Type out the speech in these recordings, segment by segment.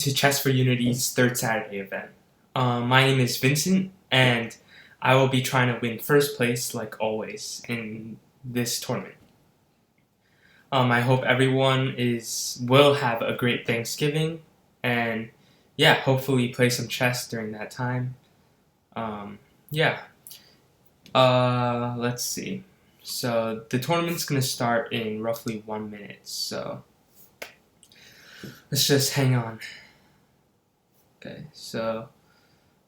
to Chess4Unity's third Saturday event. My name is Vincent, and I will be trying to win first place, like always, in this tournament. I hope everyone will have a great Thanksgiving, and yeah, hopefully play some chess during that time. Yeah. Let's see. So the tournament's gonna start in roughly 1 minute. So let's just hang on. Okay, so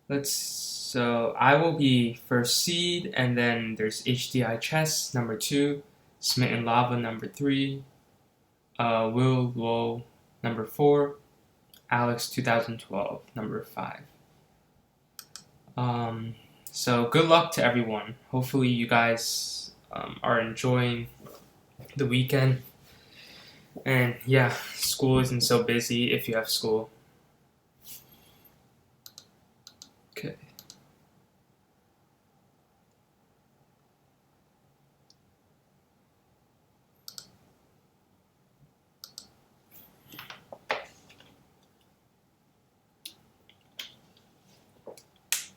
I will be first seed, and then there's Hdi Chess number 2, Smitten Lava number 3, Will Low number 4, Alex 2012 number 5. So good luck to everyone. Hopefully you guys are enjoying the weekend. And yeah, school isn't so busy if you have school. Okay.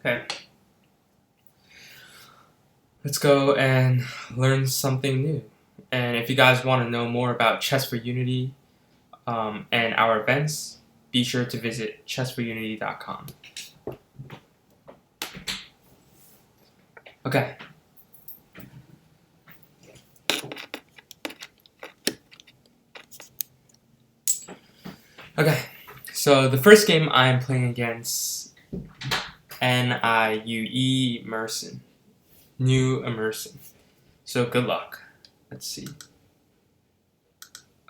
Okay. Let's go and learn something new. And if you guys want to know more about Chess4Unity and our events, be sure to visit chess4unity.com. Okay. Okay. So the first game I'm playing against Niue Merson. New Emerson. So good luck. Let's see.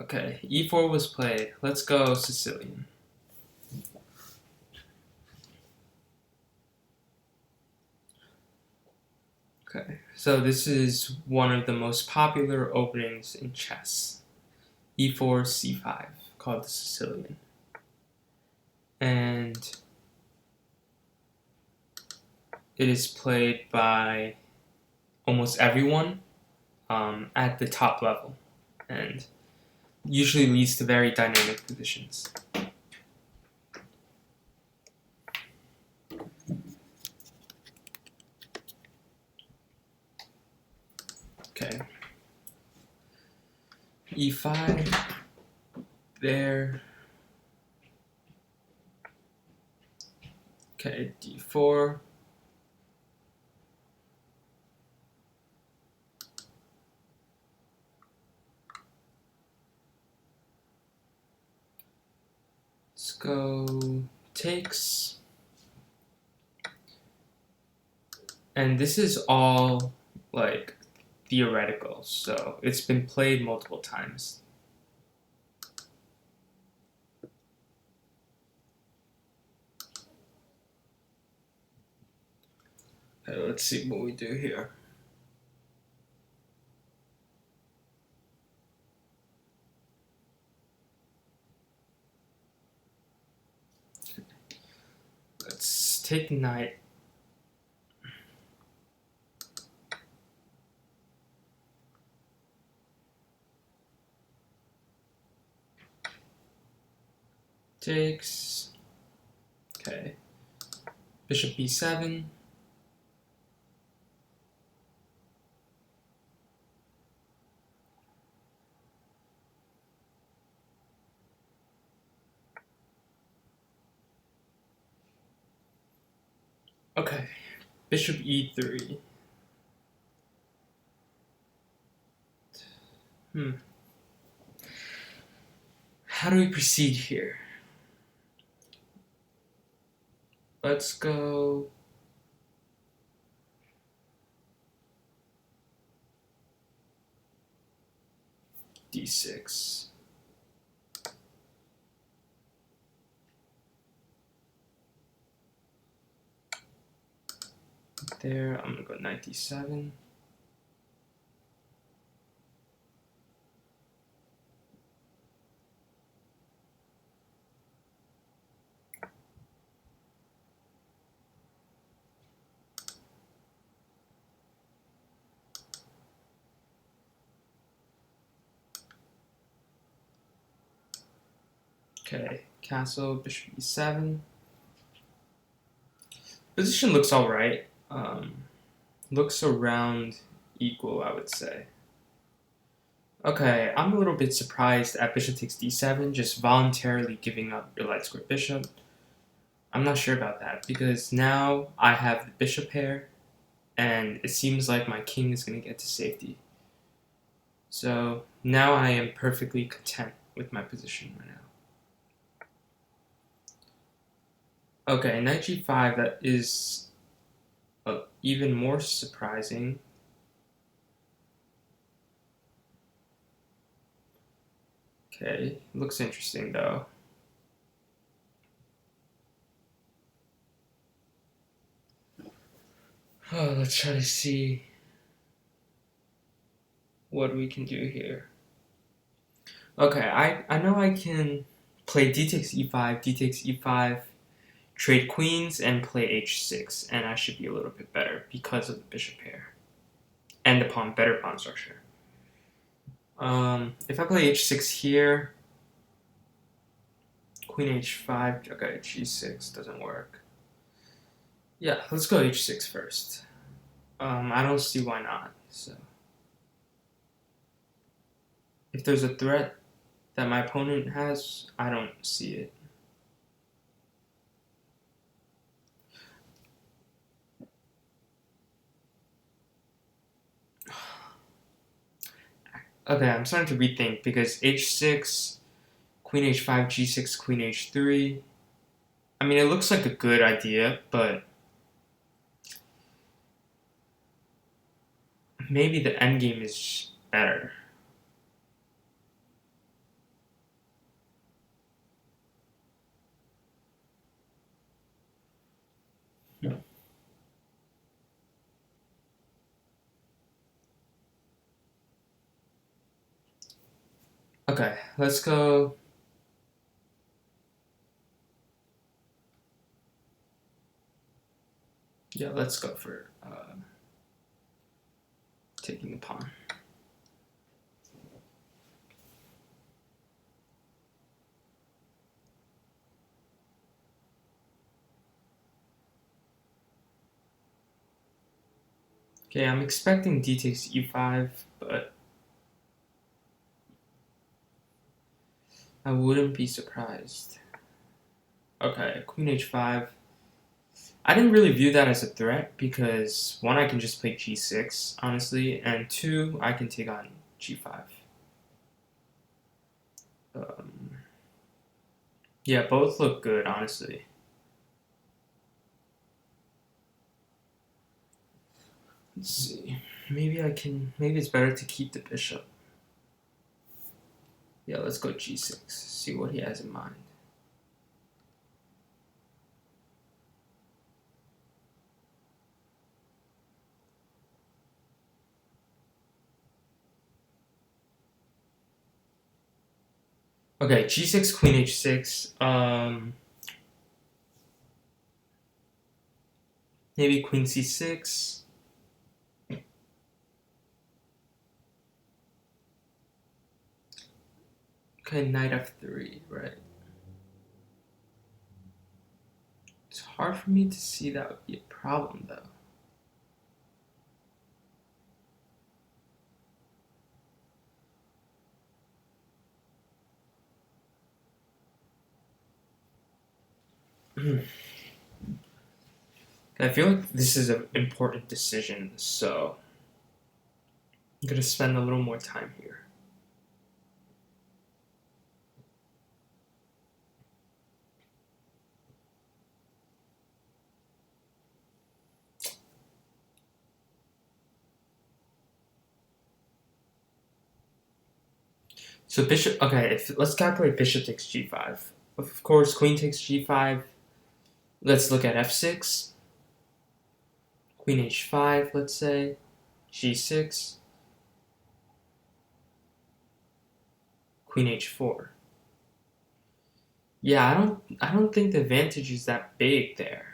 Okay, e4 was played. Let's go Sicilian. Okay, so this is one of the most popular openings in chess. e4, c5, called the Sicilian. And it is played by almost everyone at the top level, and usually leads to very dynamic positions. Okay. e5, there. Okay, d4. Let's go takes. And this is all like theoretical, so it's been played multiple times. Okay, let's see what we do here. Let's take knight. Takes. Okay. Bishop b7. Okay. Bishop e3. How do we proceed here? Let's go d6. There, I'm gonna go knight d7. Okay, castle, bishop e7. Position looks alright. Looks around equal, I would say. Okay, I'm a little bit surprised at bishop takes d7, just voluntarily giving up your light square bishop. I'm not sure about that, because now I have the bishop pair, and it seems like my king is going to get to safety. So now I am perfectly content with my position right now. Okay, knight g5, that is even more surprising. Okay, looks interesting though. Oh, let's try to see what we can do here. Okay, I know I can play d takes e5, d takes e5, trade queens, and play h6, and I should be a little bit better because of the bishop pair and the better pawn structure. If I play h6 here, queen h5, okay, g6 doesn't work. Yeah, let's go h6 first. I don't see why not. So, if there's a threat that my opponent has, I don't see it. Okay, I'm starting to rethink because h6, queen h5, g6, queen h3. I mean, it looks like a good idea, but maybe the endgame is better. Okay, let's go. Yeah, let's go for taking the pawn. Okay, I'm expecting d takes e5, but I wouldn't be surprised. Okay, queen h5. I didn't really view that as a threat because one, I can just play g6, honestly, and two, I can take on g5. Yeah, both look good, honestly. Let's see. Maybe it's better to keep the bishop. Yeah, let's go g6, see what he has in mind. Okay, g6, queen h6. Maybe queen c6. Okay, knight f3, right? It's hard for me to see that would be a problem, though. I feel like this is an important decision, so I'm going to spend a little more time here. So bishop, okay, let's calculate bishop takes g5. Of course, queen takes g5. Let's look at f6. Queen h5, let's say. g6. Queen h4. Yeah, I don't think the advantage is that big there.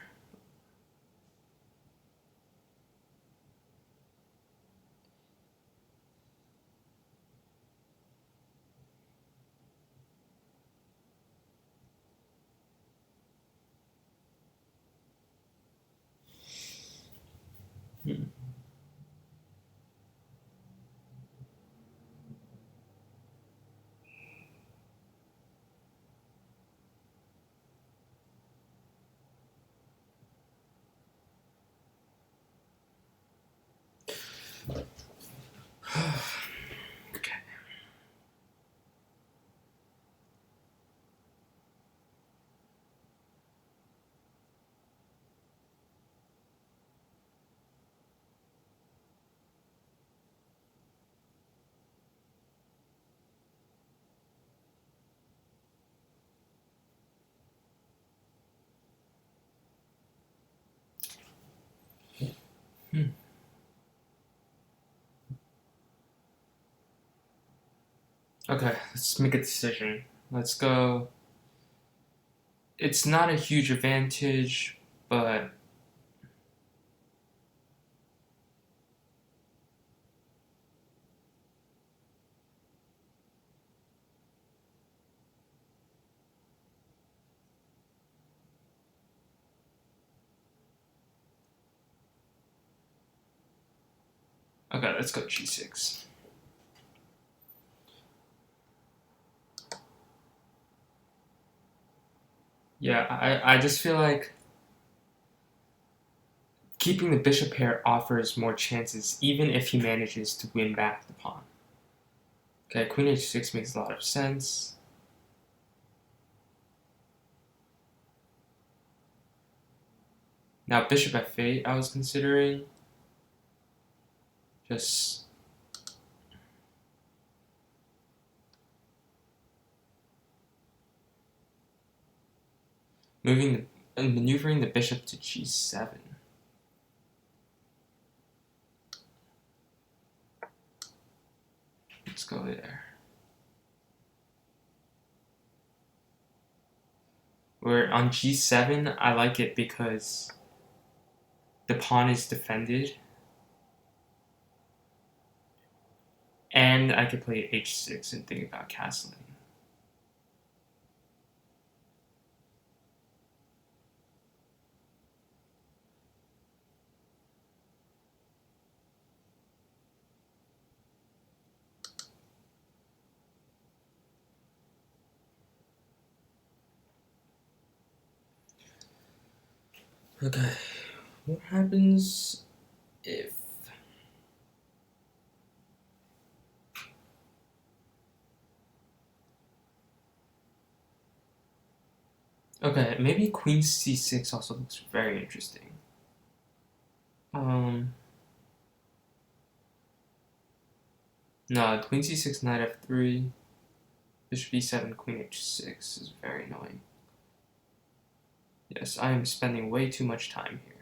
Okay, let's make a decision. Let's go. It's not a huge advantage, but okay, let's go g6. Yeah, I just feel like keeping the bishop pair offers more chances, even if he manages to win back the pawn. Okay, queen h6 makes a lot of sense. Now bishop f8 I was considering. Just moving and maneuvering the bishop to g7. Let's go there. Where on g7, I like it because the pawn is defended. And I could play h6 and think about castling. Okay, what happens if... Okay, maybe queen c6 also looks very interesting. No, queen c6, knight f3, bishop e7, queen h6 is very annoying. Yes, I am spending way too much time here.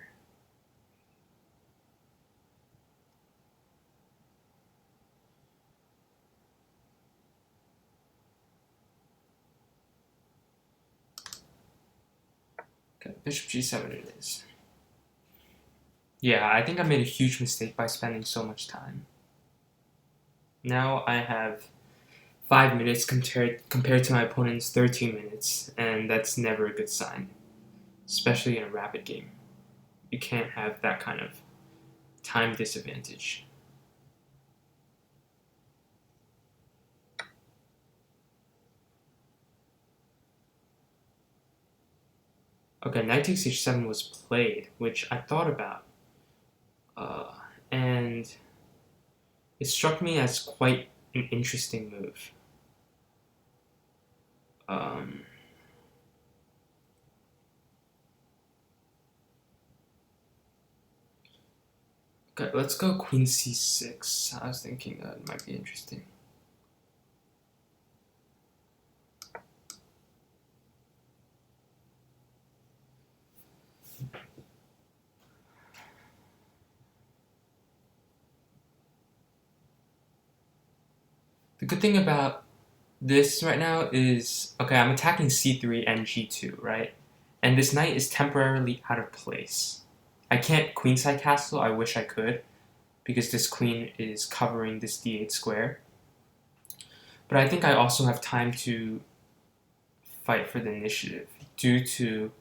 Okay, bishop g7 it is. Yeah, I think I made a huge mistake by spending so much time. Now I have 5 minutes compared to my opponent's 13 minutes, and that's never a good sign, especially in a rapid game. You can't have that kind of time disadvantage. Okay, knight takes h7 was played, which I thought about, and it struck me as quite an interesting move. Okay, let's go queen c6. I was thinking that might be interesting. The good thing about this right now is, okay, I'm attacking c3 and g2, right? And this knight is temporarily out of place. I can't queenside castle, I wish I could, because this queen is covering this d8 square. But I think I also have time to fight for the initiative due to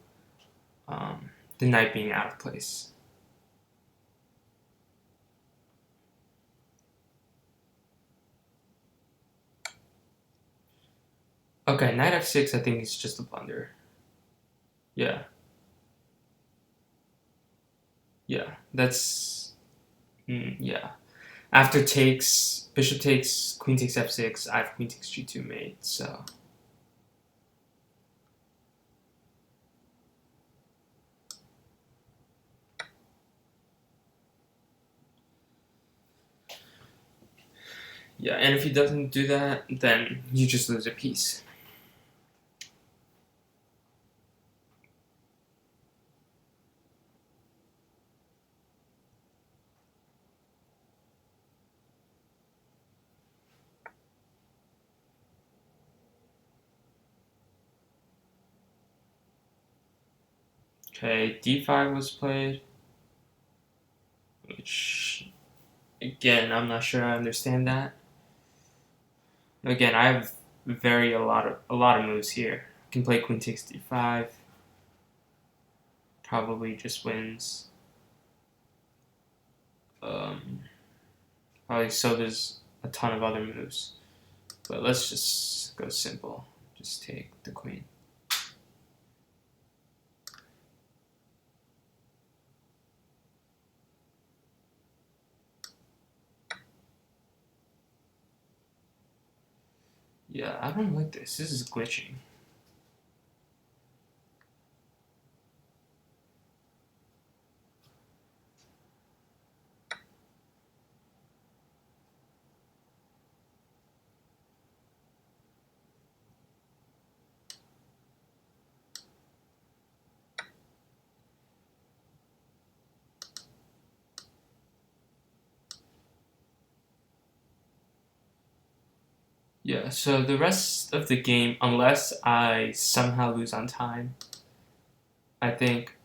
the knight being out of place. Okay, knight f6 I think is just a blunder. Yeah. Yeah, that's... yeah. After takes, bishop takes, queen takes f6, I have queen takes g2 mate, so... Yeah, and if he doesn't do that, then you just lose a piece. Okay, d5 was played, which, again, I'm not sure I understand that. Again, I have a lot of moves here. I can play queen takes d5. Probably just wins. Probably so there's a ton of other moves. But let's just go simple. Just take the queen. Yeah, I don't like this. This is glitching. Yeah, so the rest of the game, unless I somehow lose on time, I think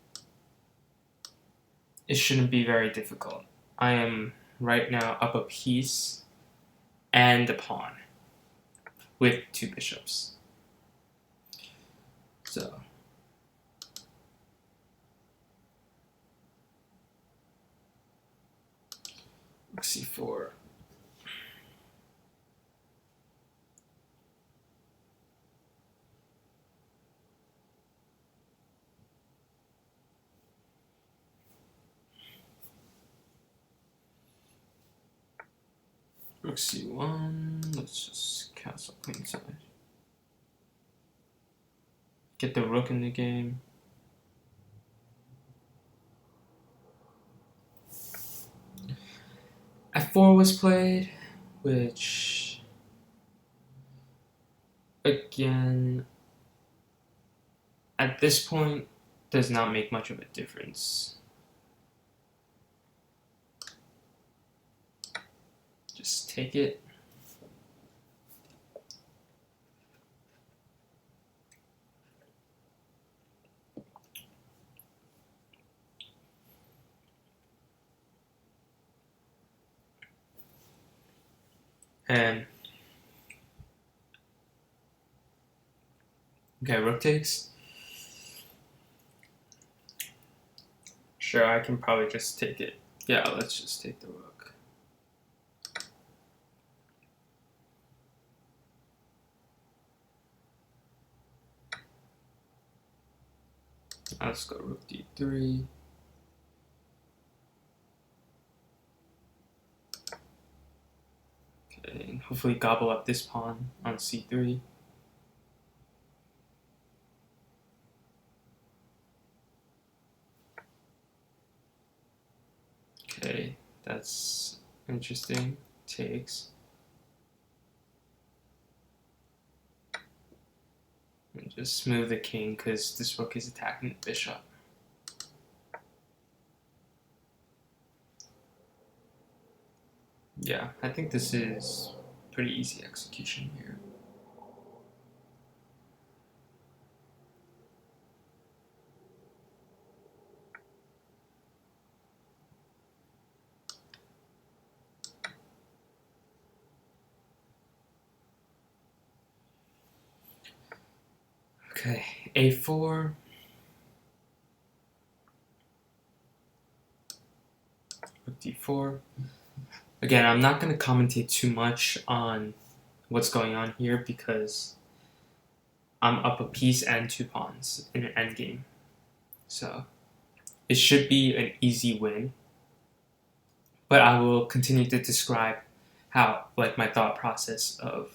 it shouldn't be very difficult. I am right now up a piece and a pawn with 2 bishops. So c4. Rook c1. Let's just castle queenside. Get the rook in the game. f4 was played, which, again, at this point, does not make much of a difference. Just take it. And okay, rook takes. Sure, I can probably just take it. Yeah, let's just take the rook. Let's go rook d3. Okay, and hopefully gobble up this pawn on c3. Okay, that's interesting. Takes. And just move the king because this rook is attacking the bishop. Yeah, I think this is pretty easy execution here. Okay, a4. Rook d4. Again, I'm not going to commentate too much on what's going on here because I'm up a piece and 2 pawns in an endgame. So it should be an easy win. But I will continue to describe how, like, my thought process of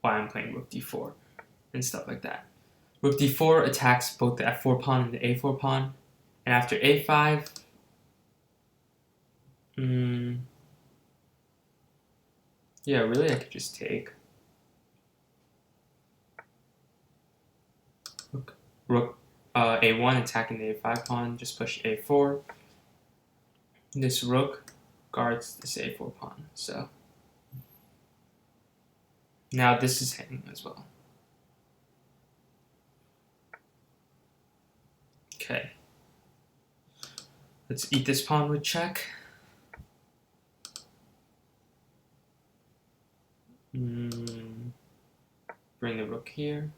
why I'm playing rook d4 and stuff like that. Rook d4 attacks both the f4 pawn and the a4 pawn. And after a5, yeah, really I could just take. Rook a1 attacking the a5 pawn, just push a4. This rook guards this a4 pawn, so now this is hanging as well. Okay, Let's eat this pawn with check. Bring the rook here.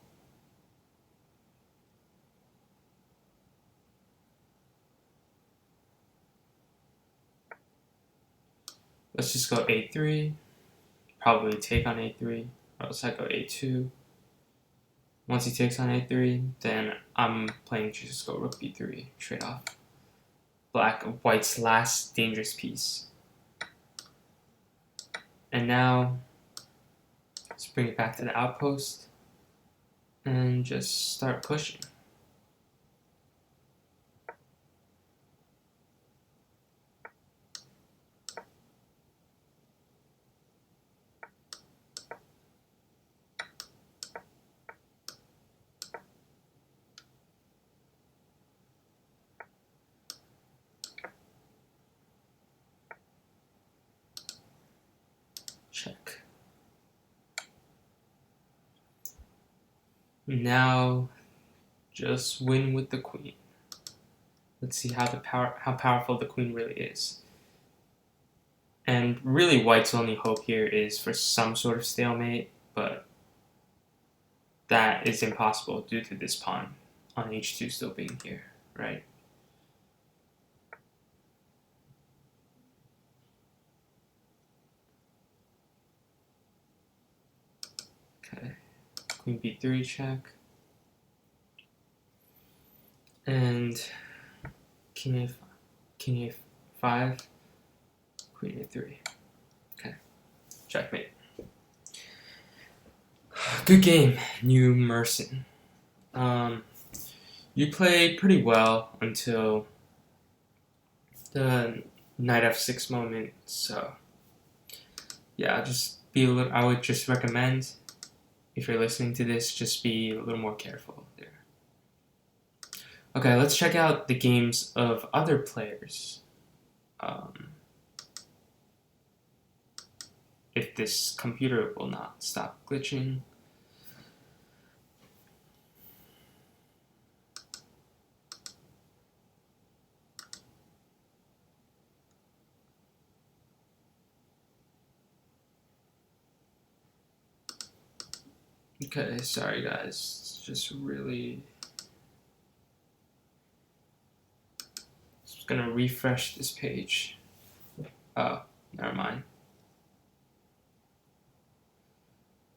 Let's just go a3. Probably take on a3, or else I go a2. Once he takes on a3, then I'm planning to just go rook b3, trade off. White's last dangerous piece. And now, let's bring it back to the outpost and just start pushing. Check. Now, just win with the queen. Let's see how powerful the queen really is. And really, White's only hope here is for some sort of stalemate, but that is impossible due to this pawn on h2 still being here, right? Okay, queen b3 check. And king a5, queen a3. Okay, checkmate. Good game, New Merson. You played pretty well until the knight f6 moment, so yeah, I would just recommend, if you're listening to this, just be a little more careful there. Okay, let's check out the games of other players. If this computer will not stop glitching. Okay, sorry guys, it's just really... Just gonna refresh this page. Oh, never mind.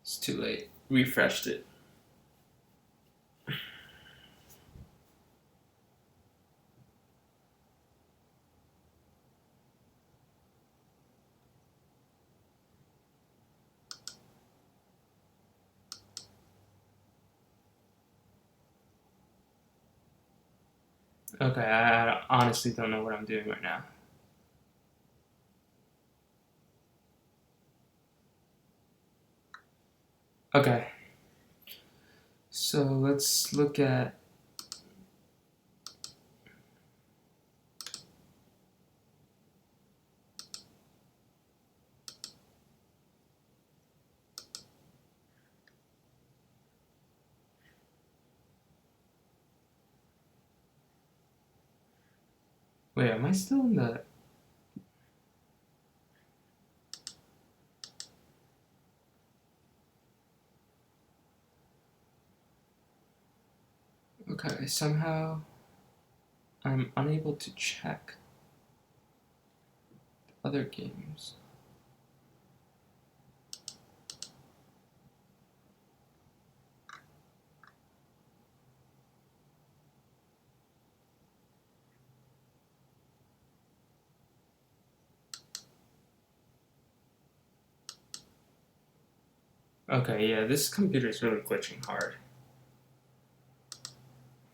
It's too late. Refreshed it. Okay, I honestly don't know what I'm doing right now. Okay, so let's look at wait, am I still in the... Okay, somehow I'm unable to check other games. Okay, yeah, this computer is really glitching hard.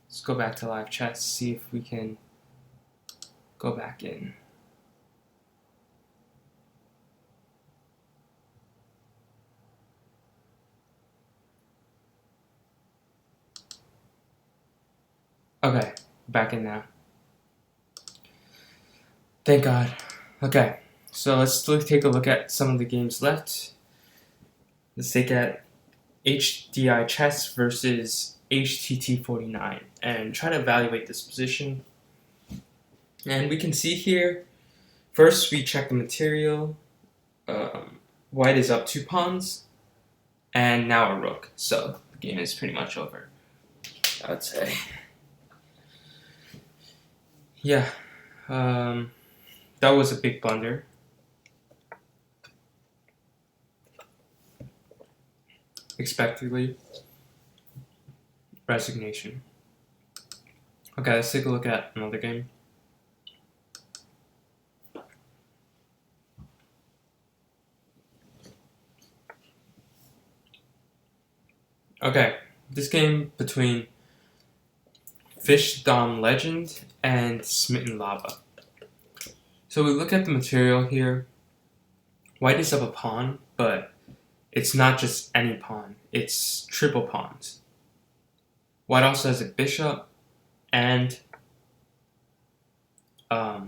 Let's go back to live chat, see if we can go back in. Okay, back in now. Thank God. Okay, so let's take a look at some of the games left. Let's take at Hdi Chess versus HTT49 and try to evaluate this position. And we can see here, first we check the material. White is up 2 pawns, and now a rook. So the game is pretty much over, I would say. Yeah, that was a big blunder. Expectedly. Resignation. Okay, let's take a look at another game. Okay, this game between Fish Dom Legend and Smitten Lava. So we look at the material here. White is up a pawn, but it's not just any pawn. It's triple pawns. White also has a bishop and a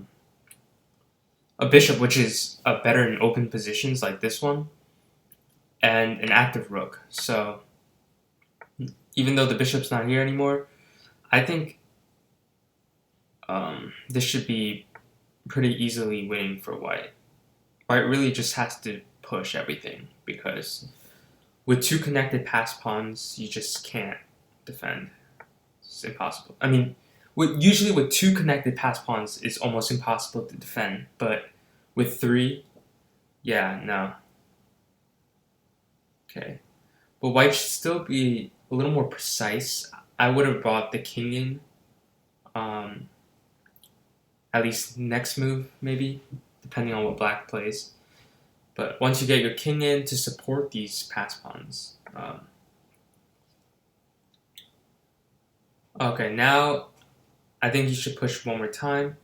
bishop, which is better in open positions like this one, and an active rook. So even though the bishop's not here anymore, I think this should be pretty easily winning for white. White really just has to push everything because with 2 connected passed pawns, you just can't defend. It's impossible. I mean, usually with 2 connected passed pawns, it's almost impossible to defend. But with 3, yeah, no. Okay. But white should still be a little more precise. I would have brought the king in. At least next move, maybe, depending on what black plays. But once you get your king in to support these pass pawns. Okay, now I think you should push one more time.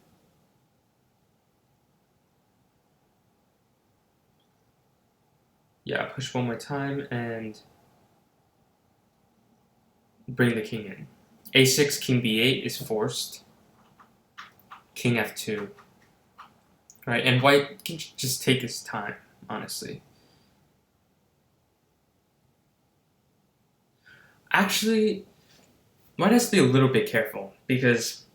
Yeah, push one more time and bring the king in. A6, king b8 is forced. King f2. Right, and white can just take his time, honestly. Actually, white has to be a little bit careful because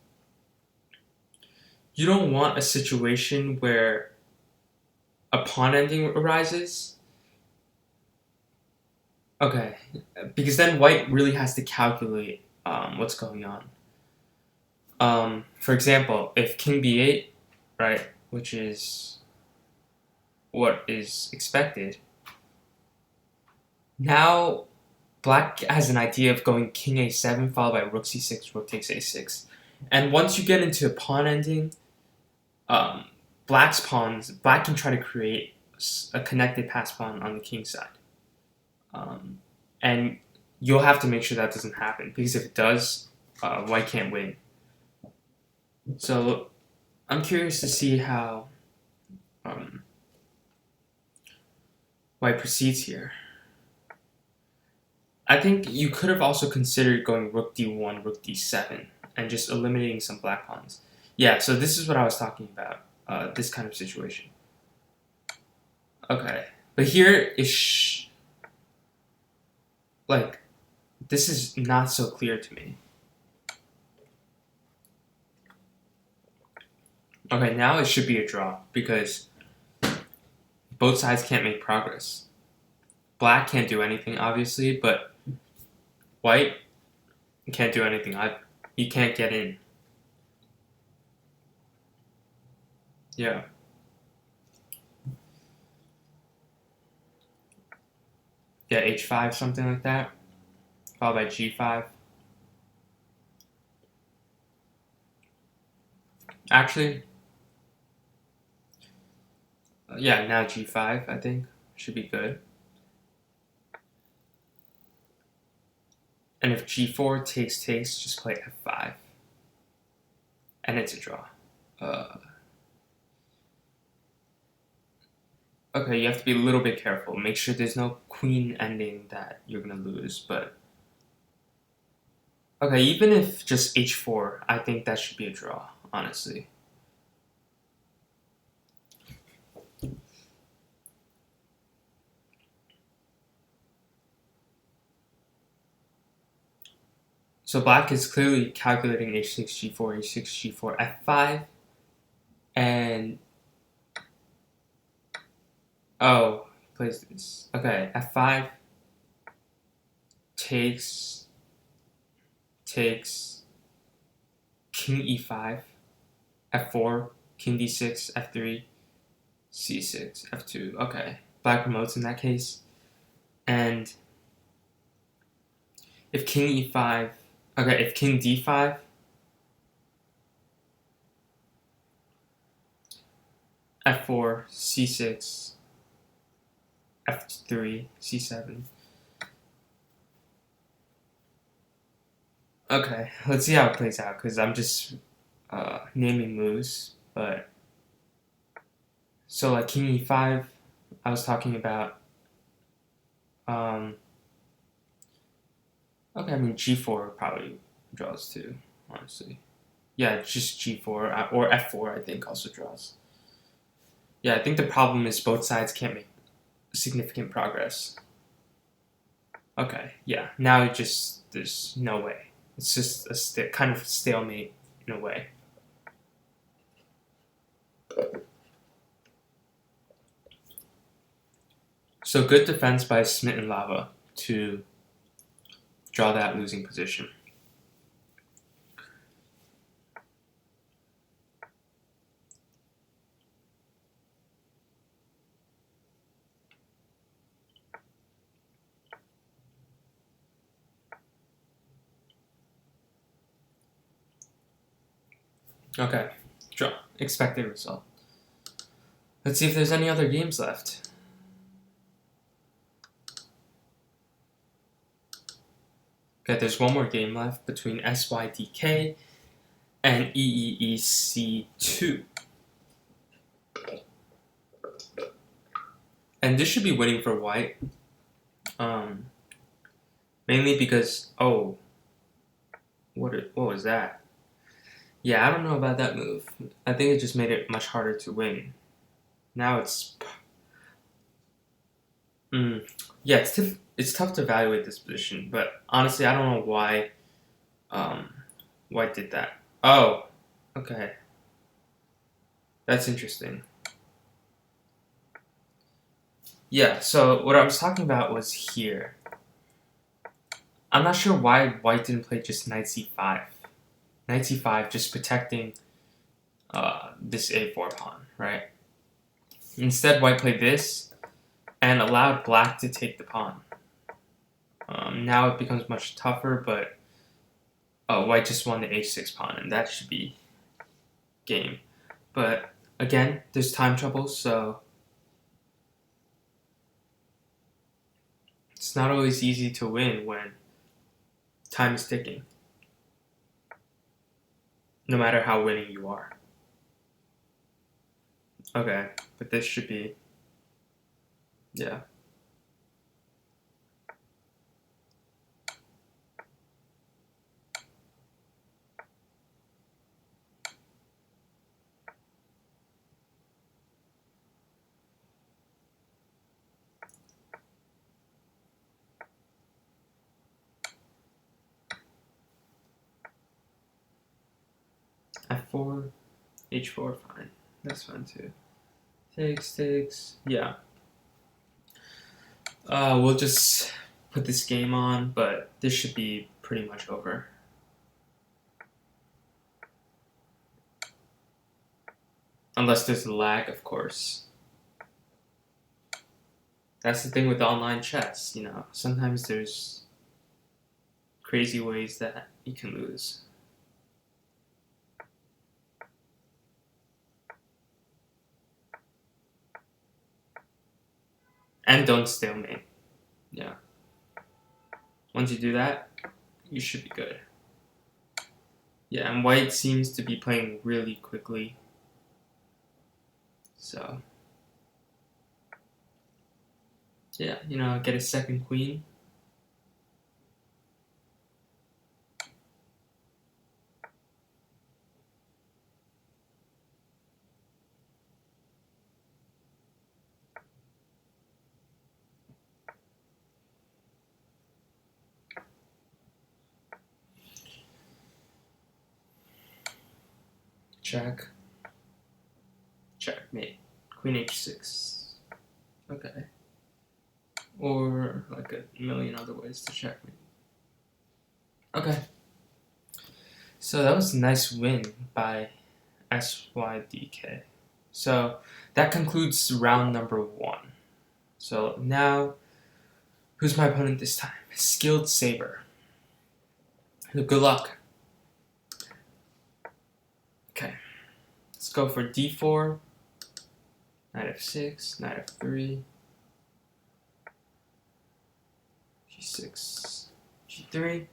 you don't want a situation where a pawn ending arises. Okay, because then white really has to calculate what's going on. For example, if king b8, right, which is what is expected, now black has an idea of going king a7 followed by rook c6, rook takes a6. And once you get into a pawn ending, black can try to create a connected pass pawn on the king side. And you'll have to make sure that doesn't happen, because if it does, white can't win. So I'm curious to see how white proceeds here. I think you could have also considered going rook d1, rook d7, and just eliminating some black pawns. Yeah, so this is what I was talking about, this kind of situation. Okay, but here is like, this is not so clear to me. Okay, now it should be a draw because both sides can't make progress. Black can't do anything, obviously, but white can't do anything either. He can't get in. Yeah. Yeah, h5, something like that. Followed by g5. Actually, yeah, now g5, I think, should be good. And if g4 takes, just play f5. And it's a draw. Okay, you have to be a little bit careful. Make sure there's no queen ending that you're going to lose, but... Okay, even if just h4, I think that should be a draw, honestly. So black is clearly calculating h6, g4, h6, g4, f5, And oh, plays this. Okay, f5 takes king e5, f4, king d6, f3, c6, f2. Okay, black promotes in that case. And if king e5, okay, if king d5, f4, c6, f3, c7. Okay, let's see how it plays out, because I'm just naming moves. But so like king e5, I was talking about. Okay, I mean g4 probably draws too, honestly. Yeah, just g4 or f4 I think also draws. Yeah, I think the problem is both sides can't make significant progress. Okay, yeah, now it just, there's no way. It's just a kind of stalemate in a way. So good defense by Smitten Lava to draw that losing position. Okay, draw. Expected result. Let's see if there's any other games left. Okay, there's one more game left between SYDK and EEEC2. And this should be winning for white. Mainly because, oh, what was that? Yeah, I don't know about that move. I think it just made it much harder to win. Now it's... yeah, it's tough to evaluate this position, but honestly, I don't know why White did that. Oh, okay. That's interesting. Yeah, so what I was talking about was here. I'm not sure why White didn't play just knight c5. Knight c5 just protecting this a4 pawn, right? Instead, White played this and allowed Black to take the pawn. Now it becomes much tougher, but White just won the h6 pawn, and that should be game. But again, there's time trouble, so it's not always easy to win when time is ticking, no matter how winning you are. Okay, but this should be, yeah. f4, h4, fine. That's fine too. Takes. Yeah. We'll just put this game on, but this should be pretty much over. Unless there's a lag, of course. That's the thing with online chess, you know. Sometimes there's crazy ways that you can lose. And don't stalemate. Yeah. Once you do that, you should be good. Yeah, and White seems to be playing really quickly. So, yeah, you know, get a second queen. Check. checkmate. Queen h6. Okay. Or like a million other ways to checkmate. Okay. So that was a nice win by SYDK. So that concludes round number 1. So now, who's my opponent this time? Skilled Saber. Good luck. Okay. Let's go for d4, knight f6, knight f3, g6, g3.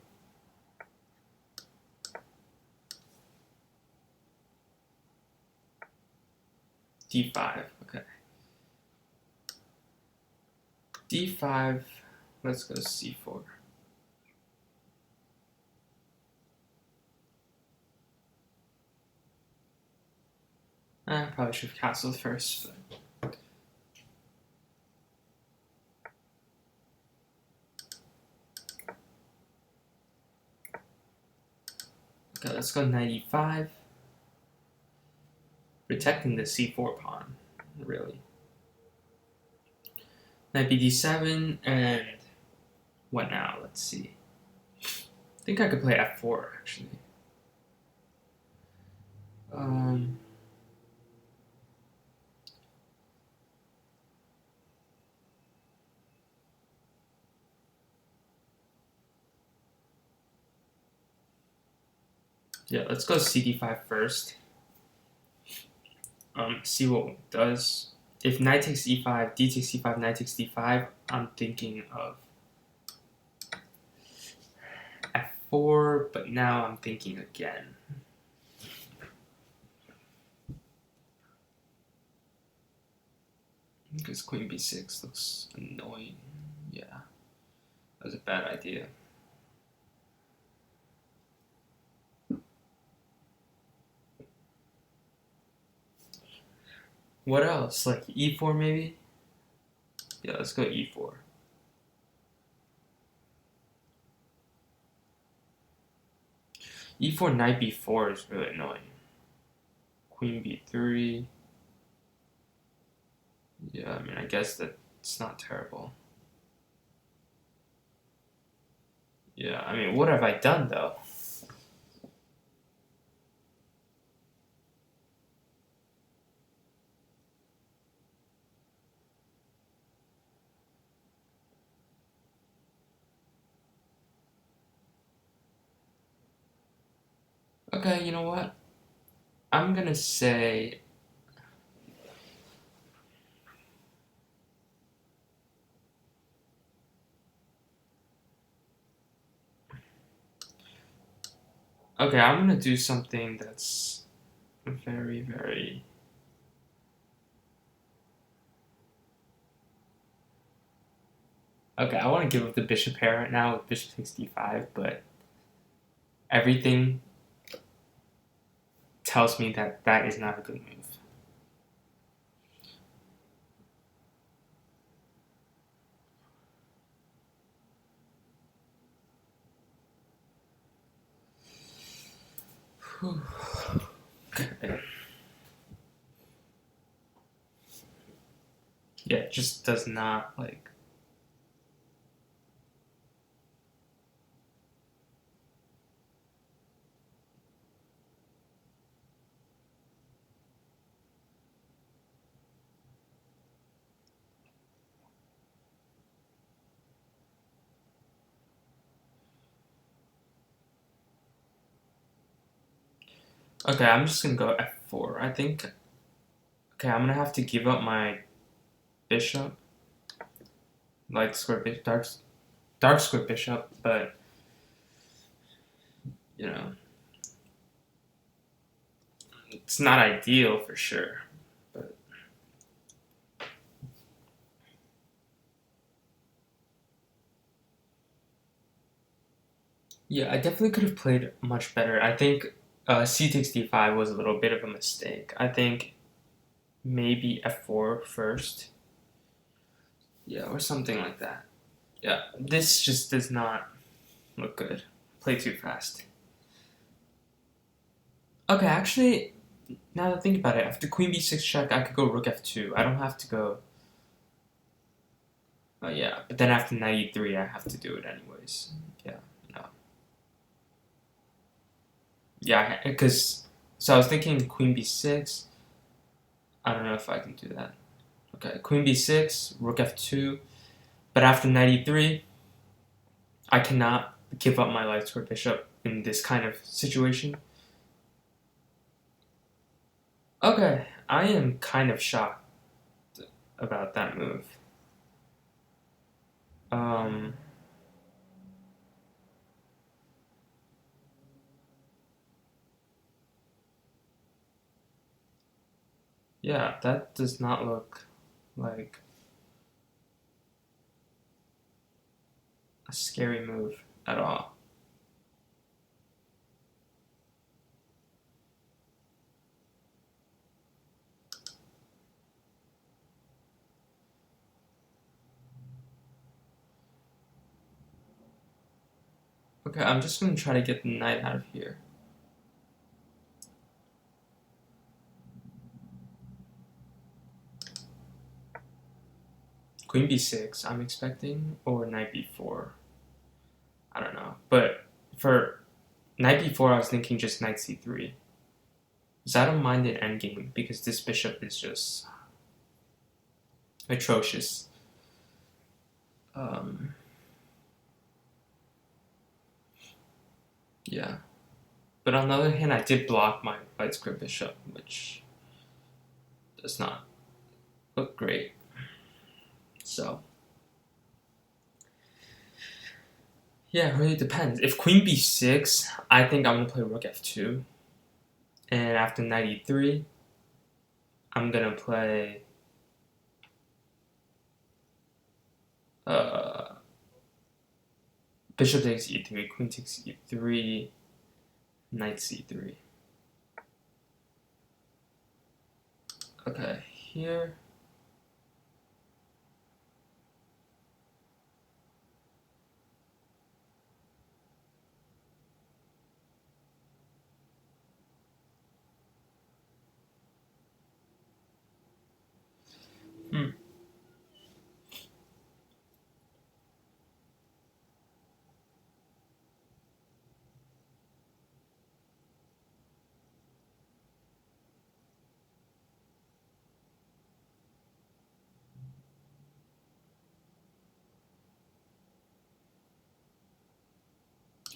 d5, okay. d5, let's go c4. I probably should have castled first, but... Okay, let's go knight e5. Protecting the c4 pawn, really. Knight bd7, and what now? Let's see. I think I could play f4, actually. Yeah, let's go cd5 first. See what it does. If knight takes e5, d takes c5, knight takes d5, I'm thinking of f4, but now I'm thinking again. Because queen b6 looks annoying. Yeah, that was a bad idea. What else? Like e4 maybe? Yeah, let's go e4. e4 knight b4 is really annoying. Queen b3. Yeah, I mean, I guess that's not terrible. Yeah, I mean, what have I done though? Okay, you know what? I'm gonna say... Okay, I'm gonna do something that's very, very... Okay, I want to give up the bishop pair right now with bishop takes d5, but everything tells me that that is not a good move. Okay. Yeah, it just does not, like... Okay, I'm just gonna go f4. I think... Okay, I'm gonna have to give up my bishop. Light square bishop, dark square bishop, but... You know... It's not ideal for sure, but... Yeah, I definitely could have played much better. I think c takes d5 was a little bit of a mistake. I think maybe f4 first. Yeah, or something like that. Yeah, this just does not look good. Play too fast. Okay, actually, now that I think about it, after queen b6 check, I could go rook f2. I don't have to go. Yeah, but then after knight e3, I have to do it anyways. Yeah, no. Yeah, because so I was thinking queen b6. I don't know if I can do that. Okay, queen b6, rook f2. But after knight e3, I cannot give up my light square bishop in this kind of situation. Okay, I am kind of shocked about that move. Yeah, that does not look like a scary move at all. Okay, I'm just going to try to get the knight out of here. Queen b6, I'm expecting, or knight b4. I don't know. But for knight b4, I was thinking just knight c3. Because I don't mind an endgame, because this bishop is just atrocious. Yeah. But on the other hand, I did block my light square bishop, which does not look great. So, yeah, it really depends. If queen b6, I think I'm going to play rook f2. And after knight e3, I'm going to play bishop takes e3, queen takes e3, knight c3. Okay, here.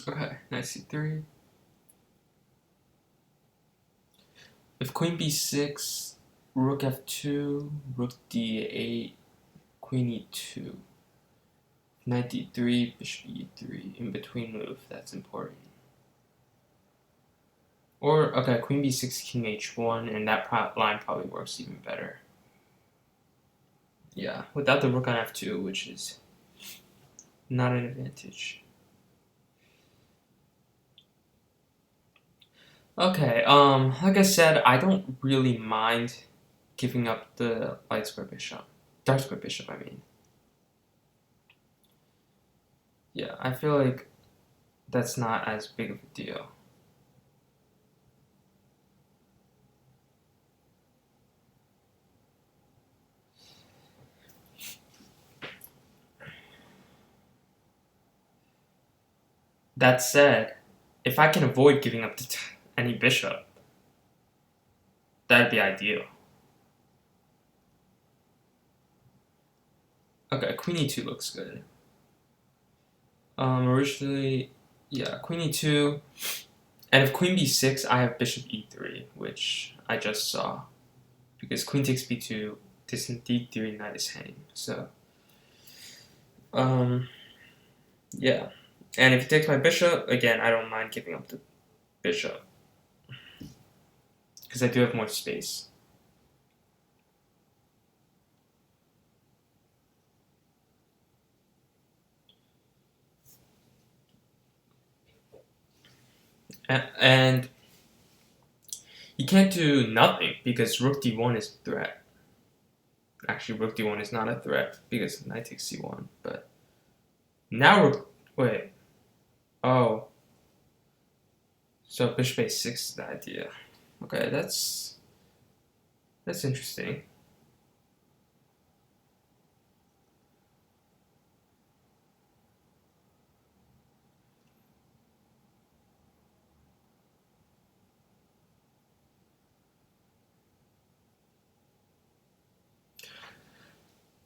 Okay, knight c3. If queen b6, rook f2, rook d8, queen e2, knight d3, bishop e3, in between move, that's important. Or, okay, queen b6, king h1, and that line probably works even better. Yeah, without the rook on f2, which is not an advantage. Okay, like I said, I don't really mind giving up the light square bishop. Dark square bishop, I mean. Yeah, I feel like that's not as big of a deal. That said, if I can avoid giving up any bishop, that'd be ideal. Okay, queen e2 looks good. Originally, yeah, queen e2, and if queen b6, I have bishop e3, which I just saw, because queen takes b2, this d3 knight is hanging. So, yeah, and if he takes my bishop, again, I don't mind giving up the bishop, because I do have more space. And you can't do nothing because rook d1 is a threat. Actually, rook d1 is not a threat because knight takes c1. But now wait. Oh. So bishop a6 is the idea. Okay, that's That's interesting.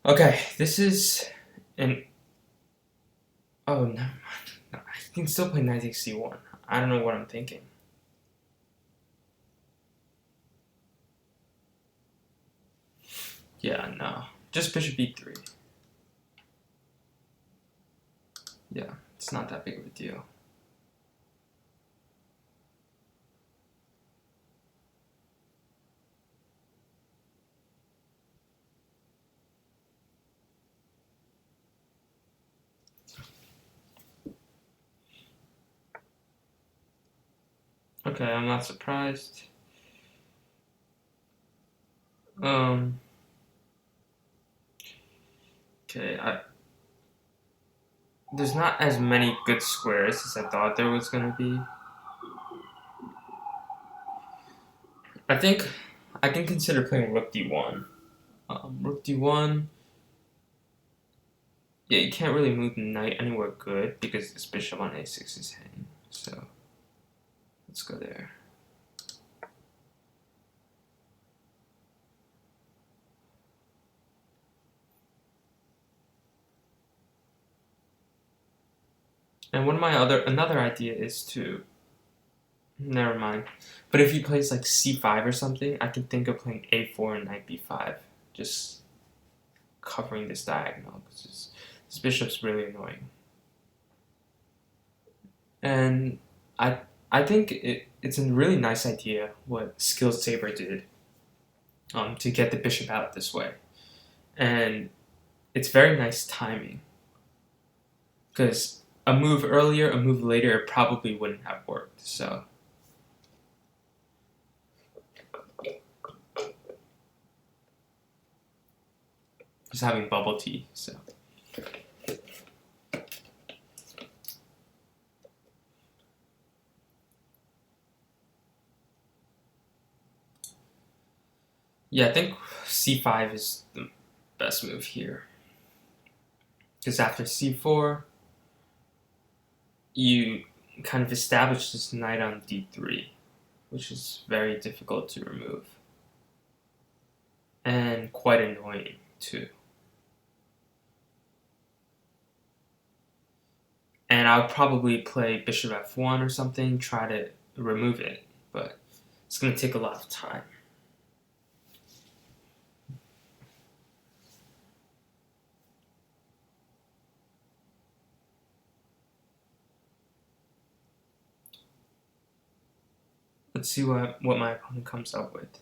Okay, this is an... Oh, never mind. No, I can still play knight takes c1. I don't know what I'm thinking. Yeah, no. Just bishop e3. Yeah, it's not that big of a deal. Okay, I'm not surprised. Okay, there's not as many good squares as I thought there was gonna be. I think I can consider playing rook d1. Rook d1. Yeah, you can't really move the knight anywhere good because this bishop on a6 is hanging. So let's go there. And another idea is to... Never mind. But if he plays like c5 or something, I can think of playing a4 and knight b5. Just covering this diagonal, because this bishop's really annoying. And I think it's a really nice idea what Skilled Saber did to get the bishop out this way. And it's very nice timing. Because a move earlier, a move later, it probably wouldn't have worked. So just having bubble tea, so. Yeah, I think c5 is the best move here. Because after c4, you kind of establish this knight on d3, which is very difficult to remove. And quite annoying, too. And I'll probably play bishop f1 or something, try to remove it, but it's going to take a lot of time. Let's see what my opponent comes up with.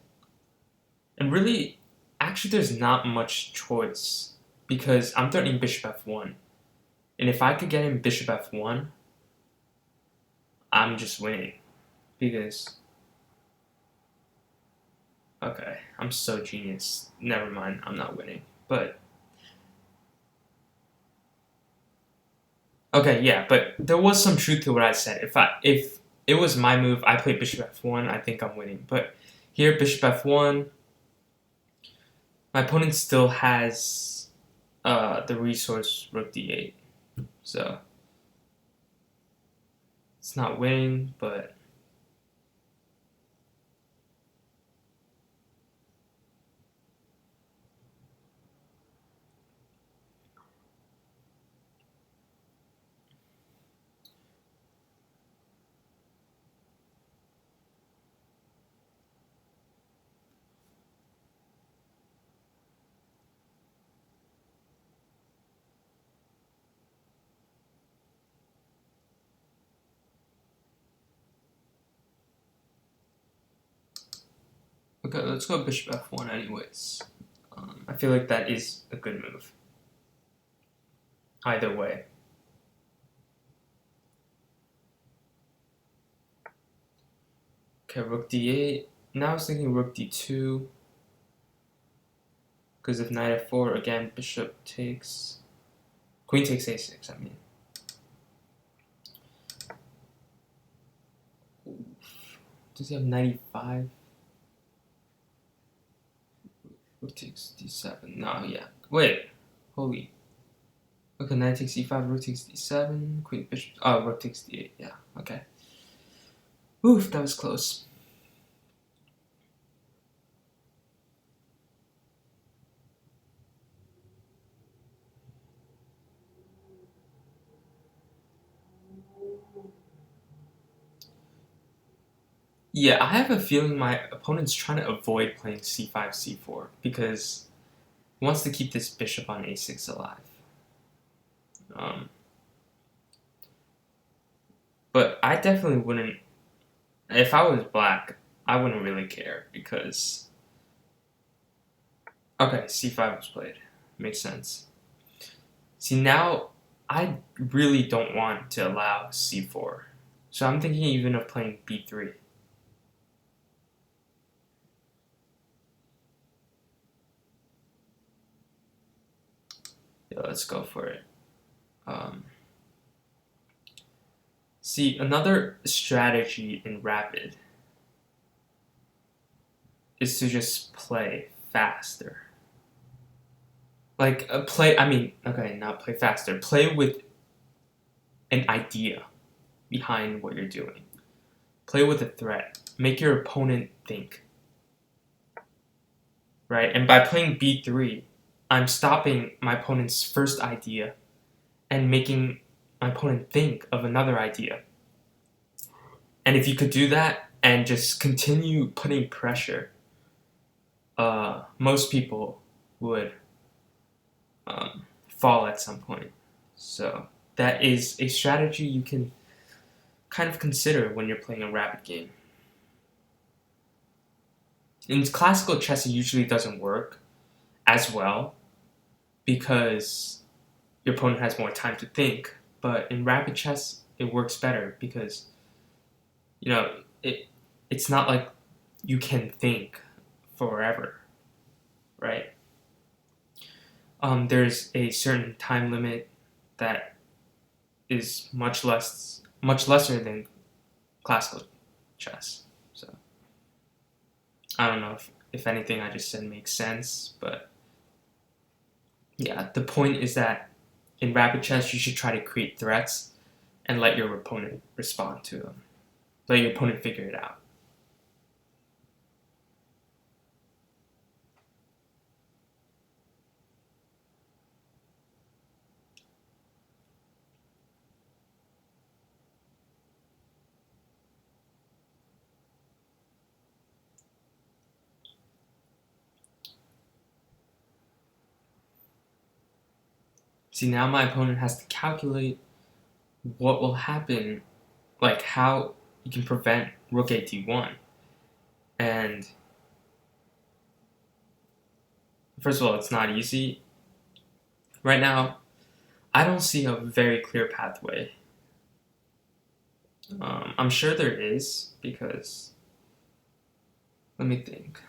And really, actually there's not much choice, because I'm threatening bishop f1. And if I could get him bishop f1, I'm just winning. Because... Okay, I'm so genius. Never mind, I'm not winning. But... Okay, yeah, but there was some truth to what I said. If it was my move, I played bishop f1, I think I'm winning. But here, bishop f1, my opponent still has the resource rook d8. So it's not winning, but... Okay, let's go bishop f1 anyways. I feel like that is a good move. Either way. Okay, rook d8. Now I was thinking rook d2. Because if knight f4, again, bishop takes... Queen takes a6, I mean. Does he have 95? Rook takes d7. No, yeah. Wait. Holy. Okay, knight takes e5, rook takes d7, queen bishop. Oh, rook takes d8. Yeah, okay. Oof, that was close. Yeah, I have a feeling my opponent's trying to avoid playing c5, c4 because he wants to keep this bishop on a6 alive. But I definitely wouldn't. If I was black, I wouldn't really care because. Okay, c5 was played. Makes sense. See, now I really don't want to allow c4. So I'm thinking even of playing b3. Yeah, let's go for it. See, another strategy in Rapid is to just play faster. Like, not play faster. Play with an idea behind what you're doing. Play with a threat. Make your opponent think. Right? And by playing b3, I'm stopping my opponent's first idea and making my opponent think of another idea. And if you could do that and just continue putting pressure, most people would fall at some point. So that is a strategy you can kind of consider when you're playing a rapid game. In classical chess, it usually doesn't work as well because your opponent has more time to think. But in rapid chess, it works better because it's not like you can think forever, right? There's a certain time limit that is much lesser than classical chess. So I don't know if anything I just said makes sense, but yeah, the point is that in rapid chess you should try to create threats and let your opponent respond to them. Let your opponent figure it out. See, now my opponent has to calculate what will happen, like how you can prevent rook a d1. And first of all, it's not easy. Right now, I don't see a very clear pathway. I'm sure there is because, let me think.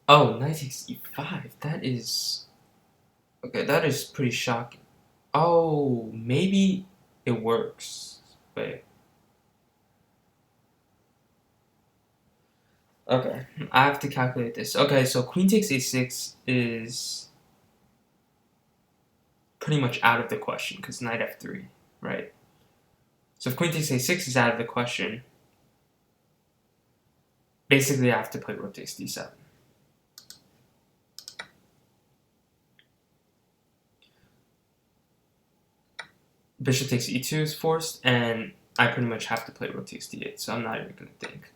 Oh, knight takes e5. That is pretty shocking. Oh, maybe it works. Wait. Okay, I have to calculate this. Okay, so queen takes a6 is pretty much out of the question because knight f3, right? So if queen takes a6 is out of the question, basically I have to play rook takes d7. Bishop takes e2 is forced, and I pretty much have to play rook takes d8, so I'm not even going to think.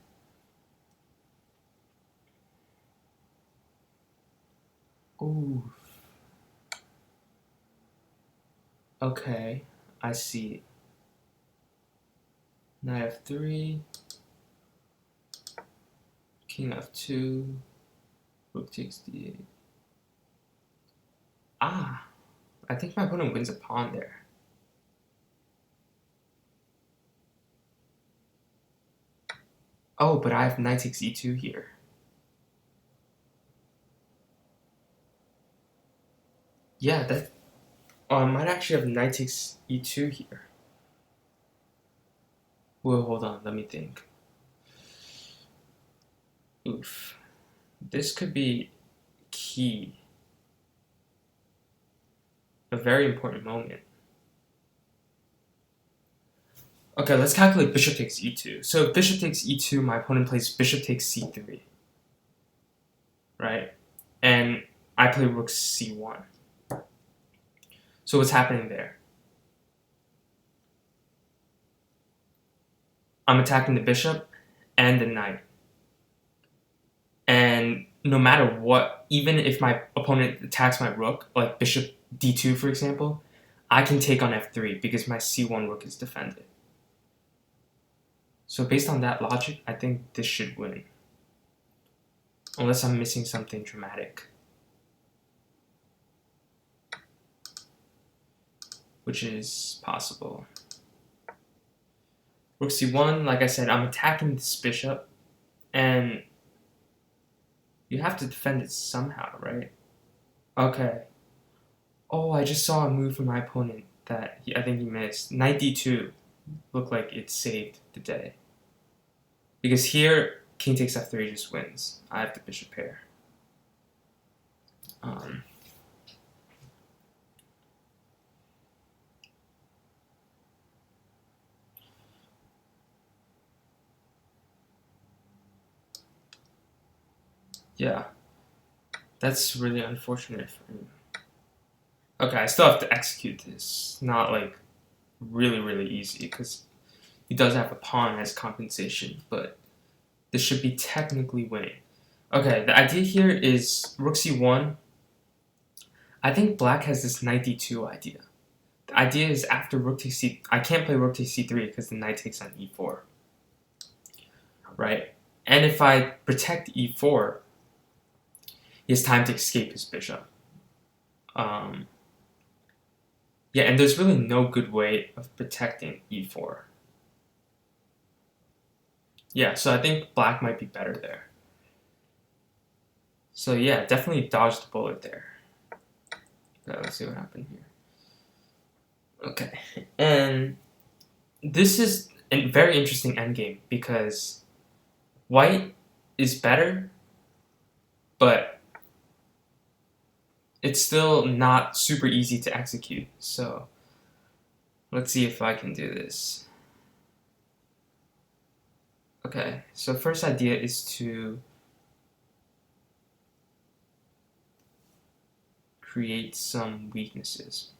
Ooh. Okay, I see. Knight f3, king f2, rook takes d8. Ah, I think my opponent wins a pawn there. Oh, but I have knight takes e2 here. Yeah, that. Oh, I might actually have knight takes e2 here. Well, hold on, let me think. Oof. This could be key. A very important moment. Okay, let's calculate bishop takes e2. So if bishop takes e2, my opponent plays bishop takes c3. Right? And I play rook c1. So what's happening there? I'm attacking the bishop and the knight. And no matter what, even if my opponent attacks my rook, like bishop d2 for example, I can take on f3 because my c1 rook is defended. So based on that logic, I think this should win. Unless I'm missing something dramatic. Which is possible. Rook c1, like I said, I'm attacking this bishop, and you have to defend it somehow, right? Okay. Oh, I just saw a move from my opponent that I think he missed. Knight d2 looked like it saved the day. Because here, king takes f3 just wins. I have the bishop pair. Yeah, that's really unfortunate for me. Okay, I still have to execute this. Not like really easy because he does have a pawn as compensation, but this should be technically winning. Okay, the idea here is rook c1. I think black has this knight d2 idea. The idea is after rook takes c... I can't play rook takes c3 because the knight takes on e4. Right? And if I protect e4, he has time to escape his bishop. Yeah, and there's really no good way of protecting e4. Yeah, so I think black might be better there. So yeah, definitely dodged the bullet there. Okay, let's see what happened here. Okay, and this is a very interesting endgame because white is better, but it's still not super easy to execute. So let's see if I can do this. Okay, so first idea is to create some weaknesses.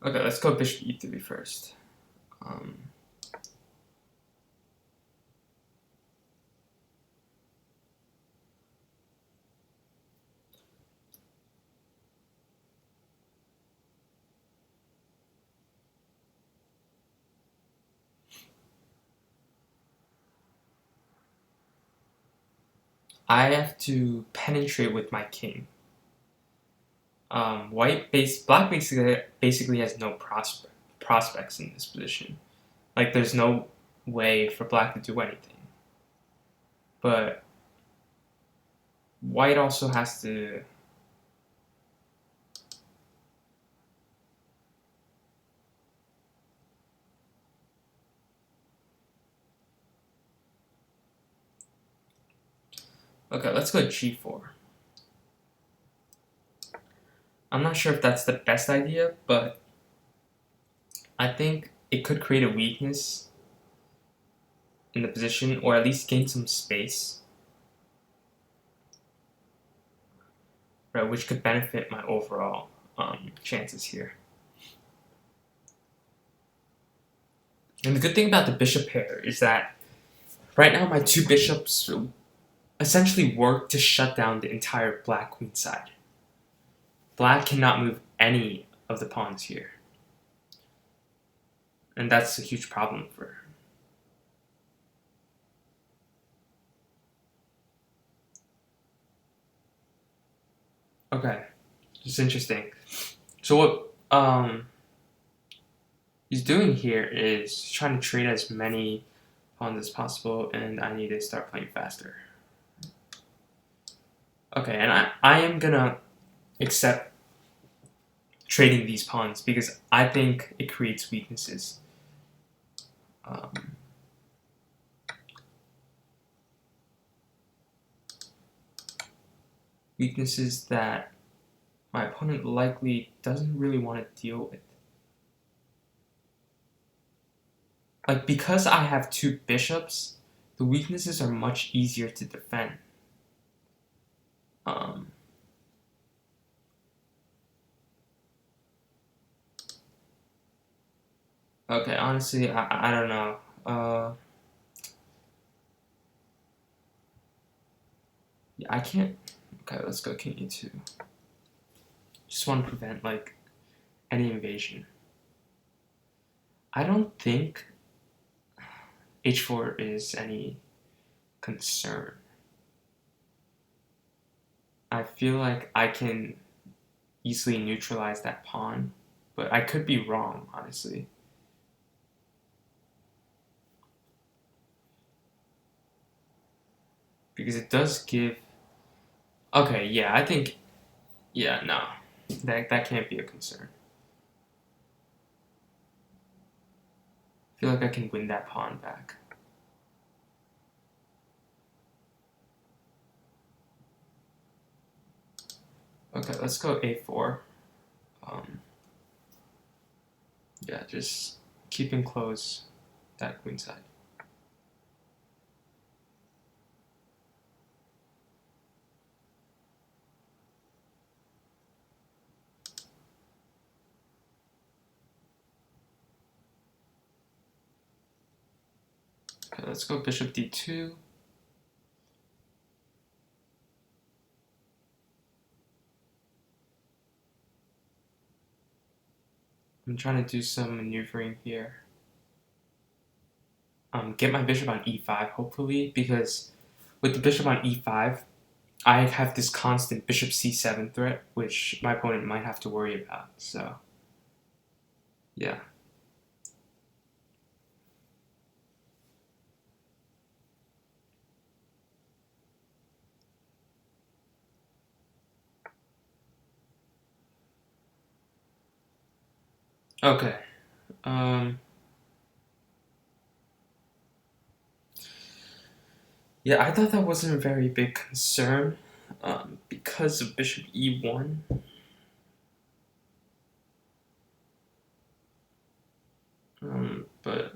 Okay, let's go bishop e3 first. I have to penetrate with my king. Black basically has no prospects in this position. Like there's no way for black to do anything. But white also has to okay, let's go g4. I'm not sure if that's the best idea, but I think it could create a weakness in the position, or at least gain some space, right, which could benefit my overall chances here. And the good thing about the bishop pair is that right now my two bishops essentially work to shut down the entire black queen side. Black cannot move any of the pawns here. And that's a huge problem for her. Okay, it's interesting. So what he's doing here is trying to trade as many pawns as possible, and I need to start playing faster. Okay, and I am gonna accept trading these pawns because I think it creates weaknesses. weaknesses that my opponent likely doesn't really want to deal with. Like, because I have 2 bishops, the weaknesses are much easier to defend. Okay, honestly, I don't know. Yeah, I can't. Okay, let's go king e2. Just want to prevent, like, any invasion. I don't think h4 is any concern. I feel like I can easily neutralize that pawn, but I could be wrong, honestly. Because it does give... Okay, yeah, I think... Yeah, no. That can't be a concern. I feel like I can win that pawn back. Okay, let's go a4. Yeah, just keeping close that queen side. Okay, let's go bishop d2. I'm trying to do some maneuvering here. Get my bishop on e5, hopefully, because with the bishop on e5, I have this constant bishop c7 threat, which my opponent might have to worry about, so yeah. Okay. Yeah, I thought that wasn't a very big concern because of bishop e1. But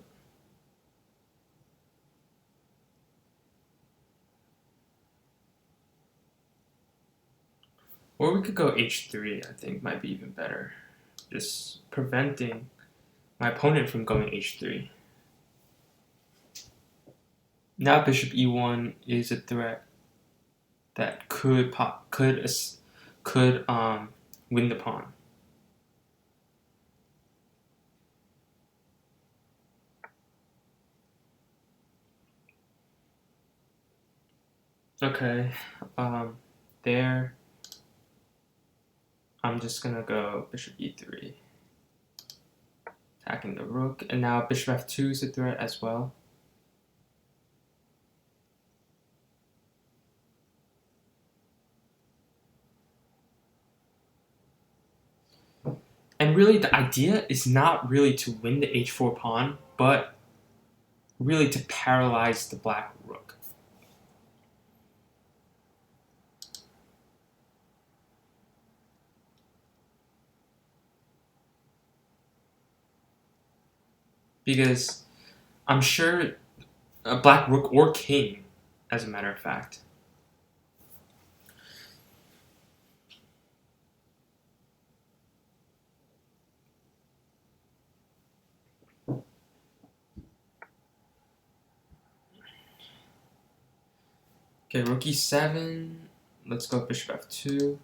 or we could go h3, I think might be even better. Just preventing my opponent from going h3. Now bishop e1 is a threat that could win the pawn. Okay, there I'm just gonna go bishop e3, attacking the rook, and now bishop f2 is a threat as well. And really, the idea is not really to win the h4 pawn, but really to paralyze the black rook. Because I'm sure a black rook or king, as a matter of fact. Okay, rook e7. Let's go bishop f2.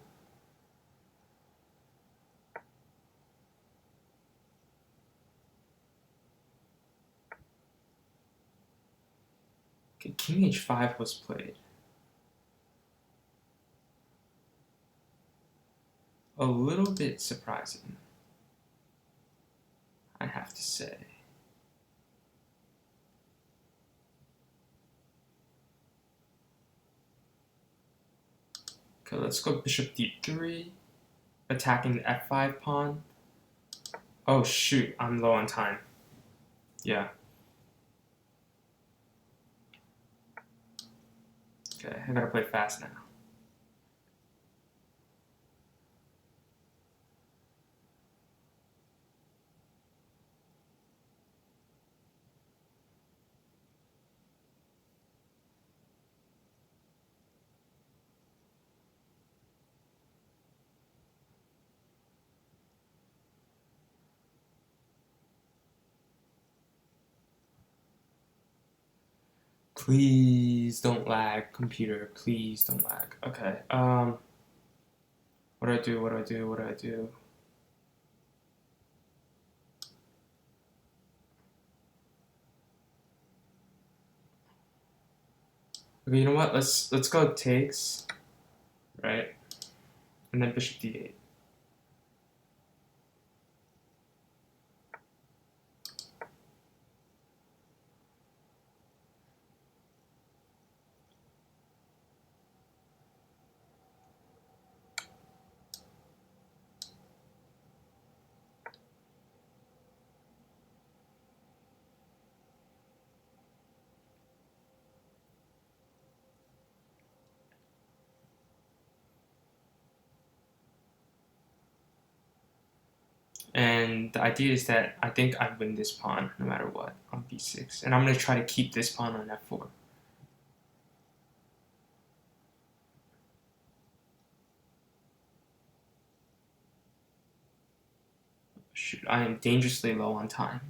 Okay, king h5 was played. A little bit surprising, I have to say. Okay, let's go bishop d3, attacking the f5 pawn. Oh shoot, I'm low on time. Yeah. Okay, I gotta play fast now. Please don't lag, computer. Please don't lag. Okay. What do I do? What do I do? What do I do? Okay, you know what? Let's go takes, right? And then bishop d8. And the idea is that I think I win this pawn no matter what on b6. And I'm going to try to keep this pawn on f4. Shoot, I am dangerously low on time.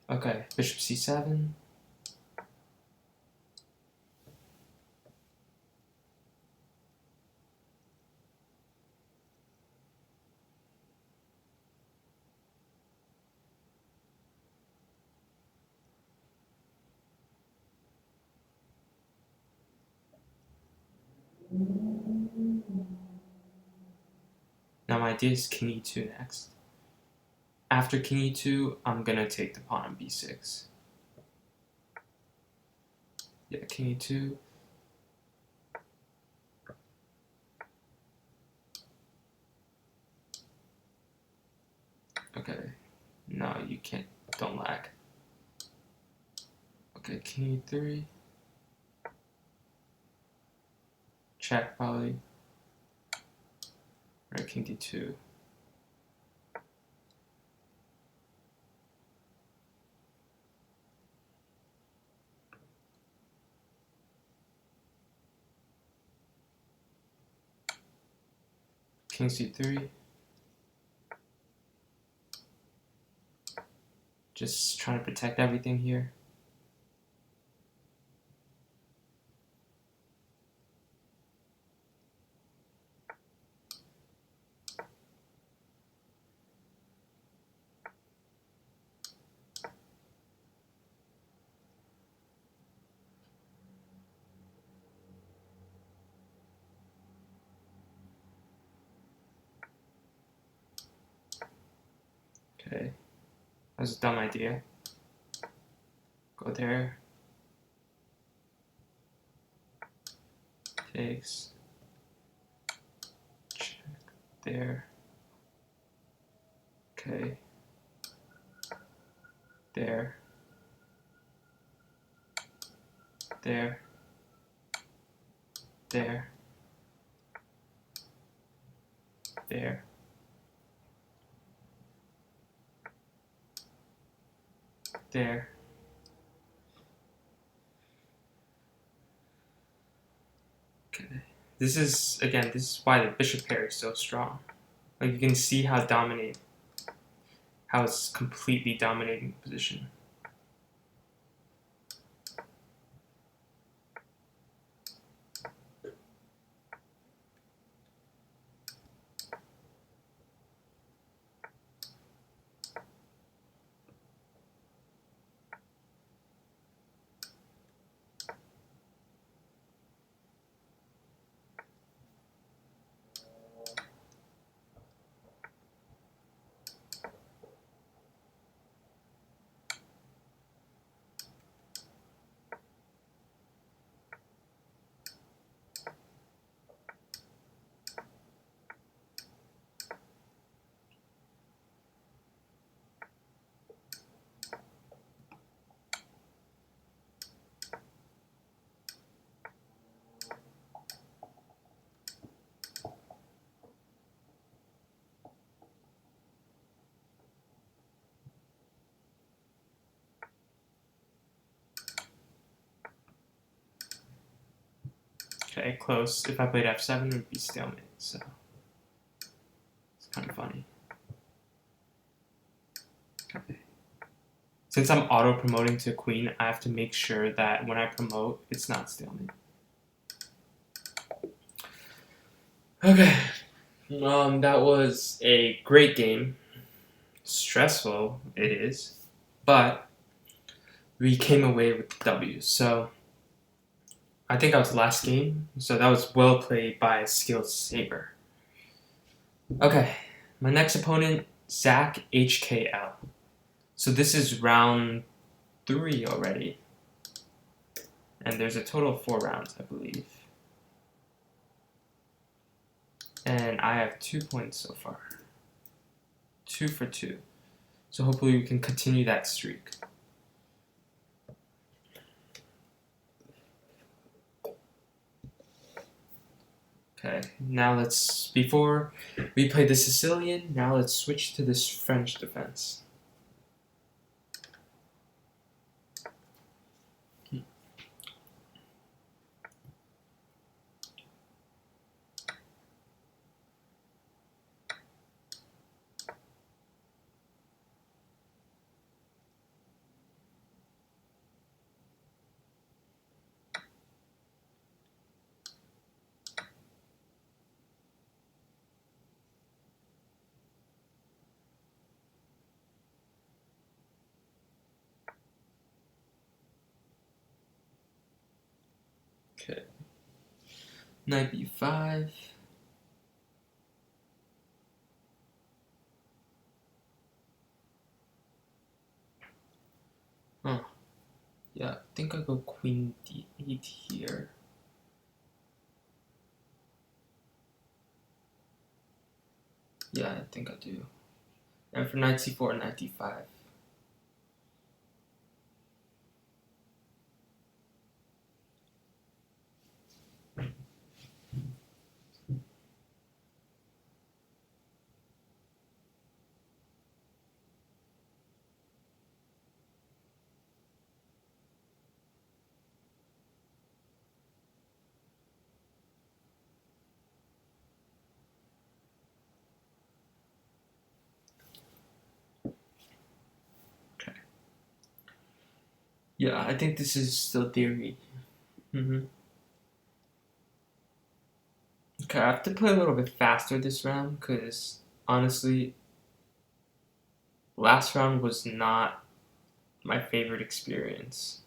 Okay, bishop c7. Now my idea is king e2 next. After king e2, I'm gonna take the pawn on b6. Yeah, king e2. Okay, no, you can't, don't lag. Okay, king e3. Check probably. Right, king d2. King c3. Just trying to protect everything here. Okay, that was a dumb idea. Go there. Takes. Check there. Okay. There. There. There. There. There. Okay. This is why the bishop pair is so strong. Like you can see how it's completely dominating the position. Okay, close. If I played f7, it would be stalemate, so it's kind of funny. Okay. Since I'm auto-promoting to queen, I have to make sure that when I promote, it's not stalemate. Okay. That was a great game. Stressful, it is. But we came away with the W. So I think that was the last game. So that was well played by Skilled Saber. Okay. My next opponent, Zach HKL. So this is round 3 already. And there's a total of 4 rounds, I believe. And I have 2 points so far. 2 for 2. So hopefully we can continue that streak. Okay, now before we played the Sicilian, now let's switch to this French defense. Okay. Knight b5. Oh. Yeah, I think I go queen d8 here. Yeah, I think I do. And for knight c4, knight d5. Okay. Yeah, I think this is still theory. Okay, I have to play a little bit faster this round because honestly, last round was not my favorite experience.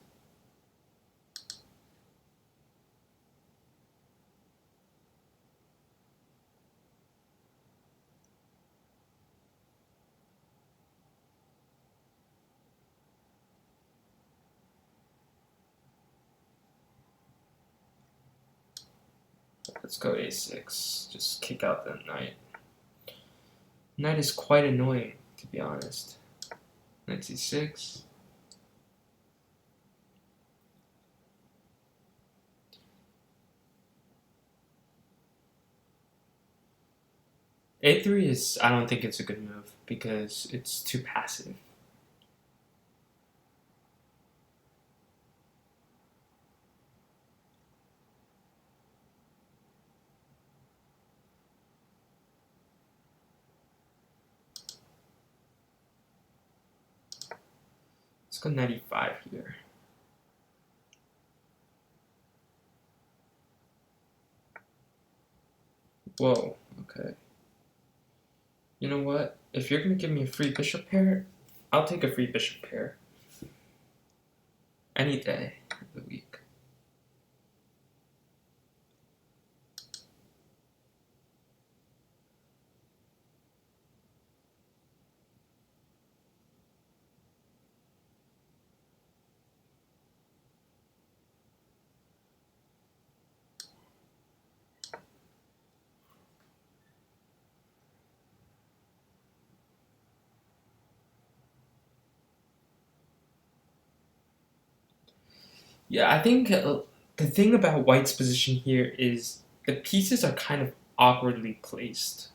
Let's go a6. Just kick out the knight. Knight is quite annoying, to be honest. Knight c6. a3 is, I don't think it's a good move because it's too passive. Let's go knight e5 here. Whoa, okay. You know what? If you're going to give me a free bishop pair, I'll take a free bishop pair. Any day of the week. Yeah, I think the thing about White's position here is the pieces are kind of awkwardly placed.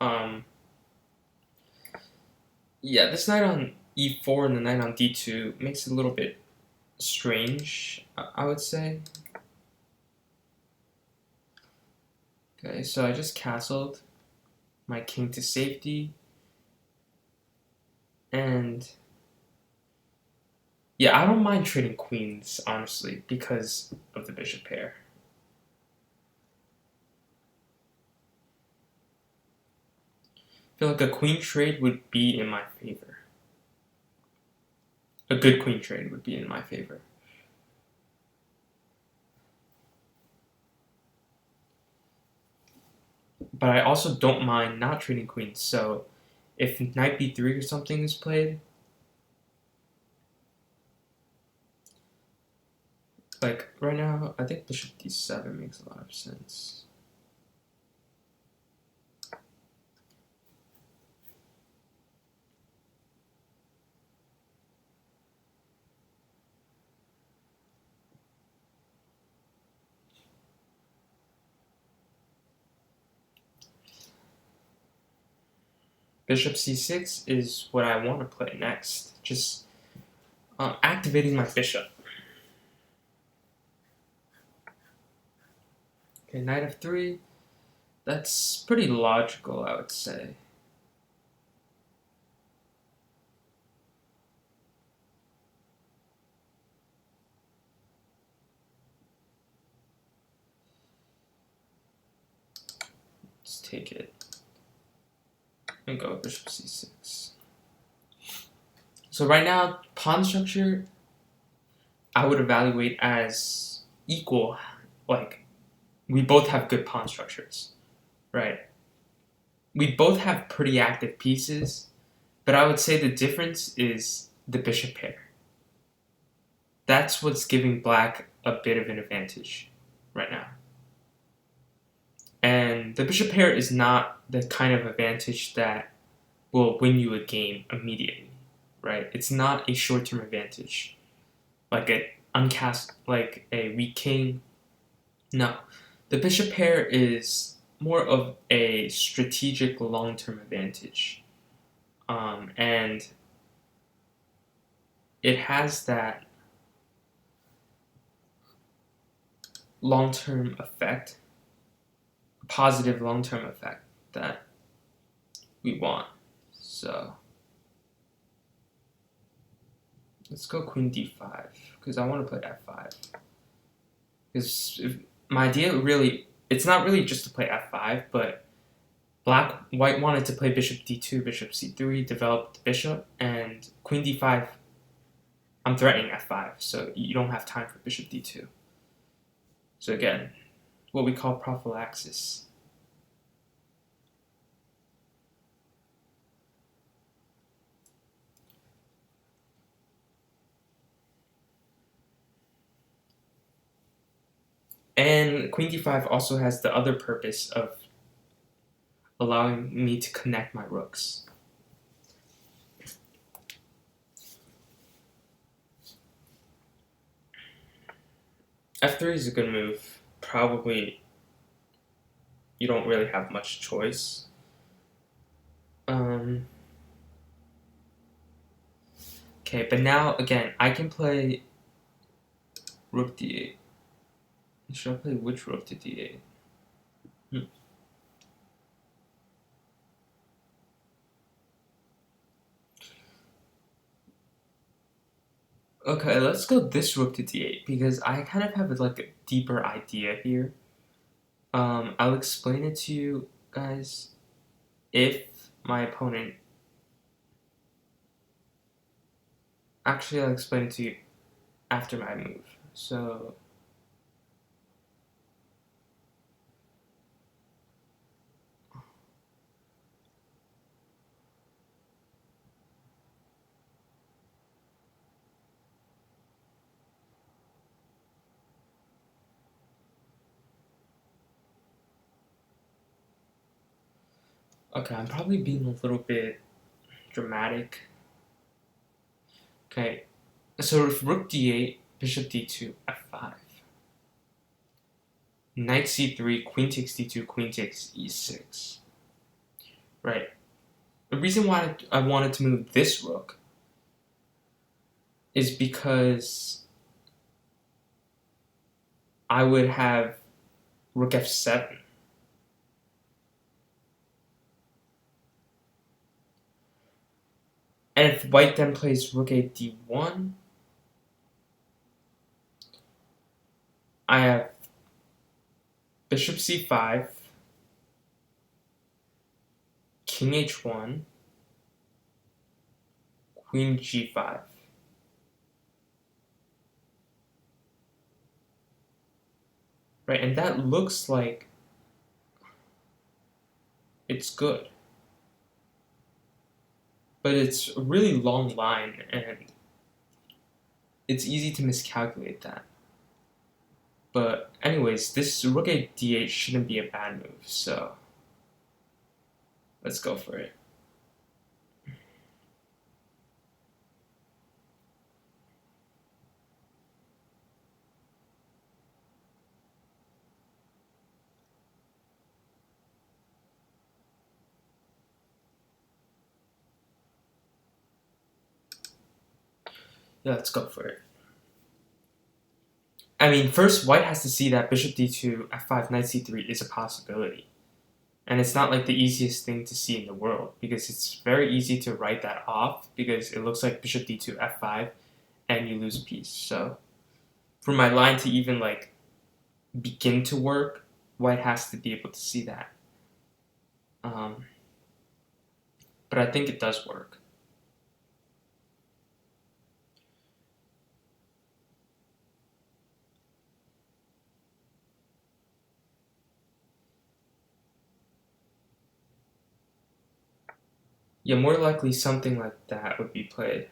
Yeah, this knight on e4 and the knight on d2 makes it a little bit strange, I would say. Okay, so I just castled my king to safety, and yeah, I don't mind trading queens, honestly, because of the bishop pair. I feel like a queen trade would be in my favor. A good queen trade would be in my favor. But I also don't mind not trading queens, so if knight b3 or something is played, like right now, I think bishop d7 makes a lot of sense. Bishop c6 is what I want to play next. Just activating my bishop. Okay, knight f3. That's pretty logical, I would say. Let's take it and go with bishop c6. So right now, pawn structure, I would evaluate as equal. Like, we both have good pawn structures, right? We both have pretty active pieces, but I would say the difference is the bishop pair. That's what's giving black a bit of an advantage right now. And the bishop pair is not the kind of advantage that will win you a game immediately, right? It's not a short-term advantage, like a weak king. No, the bishop pair is more of a strategic long-term advantage, and it has that long-term effect, positive long-term effect that we want. So let's go queen d5 because I want to play f5. Because my idea really, it's not really just to play f5, but white wanted to play bishop d2, bishop c3, develop the bishop, and queen d5. I'm threatening f5, so you don't have time for bishop d2. So again, what we call prophylaxis. And queen d5 also has the other purpose of allowing me to connect my rooks. f3 is a good move. Probably you don't really have much choice. Okay, but now again, I can play rook d8. Should I play which rook to d8? Okay, let's go this rook to d8 because I kind of have like a deeper idea here. I'll explain it to you guys if my opponent. Actually, I'll explain it to you after my move. So. Okay, I'm probably being a little bit dramatic. Okay, so if rook d8, bishop d2, f5, knight c3, queen takes d2, queen takes e6. Right. The reason why I wanted to move this rook is because I would have rook f7. And if white then plays rook a d1, I have bishop c5, king h1, queen g5. Right, and that looks like it's good. But it's a really long line, and it's easy to miscalculate that. But anyways, this rook a d8 shouldn't be a bad move, so let's go for it. Yeah, let's go for it. I mean, first, white has to see that bishop d2, f5, knight c3 is a possibility. And it's not like the easiest thing to see in the world, because it's very easy to write that off, because it looks like bishop d2, f5, and you lose a piece. So for my line to even like begin to work, white has to be able to see that. But I think it does work. Yeah, more likely something like that would be played.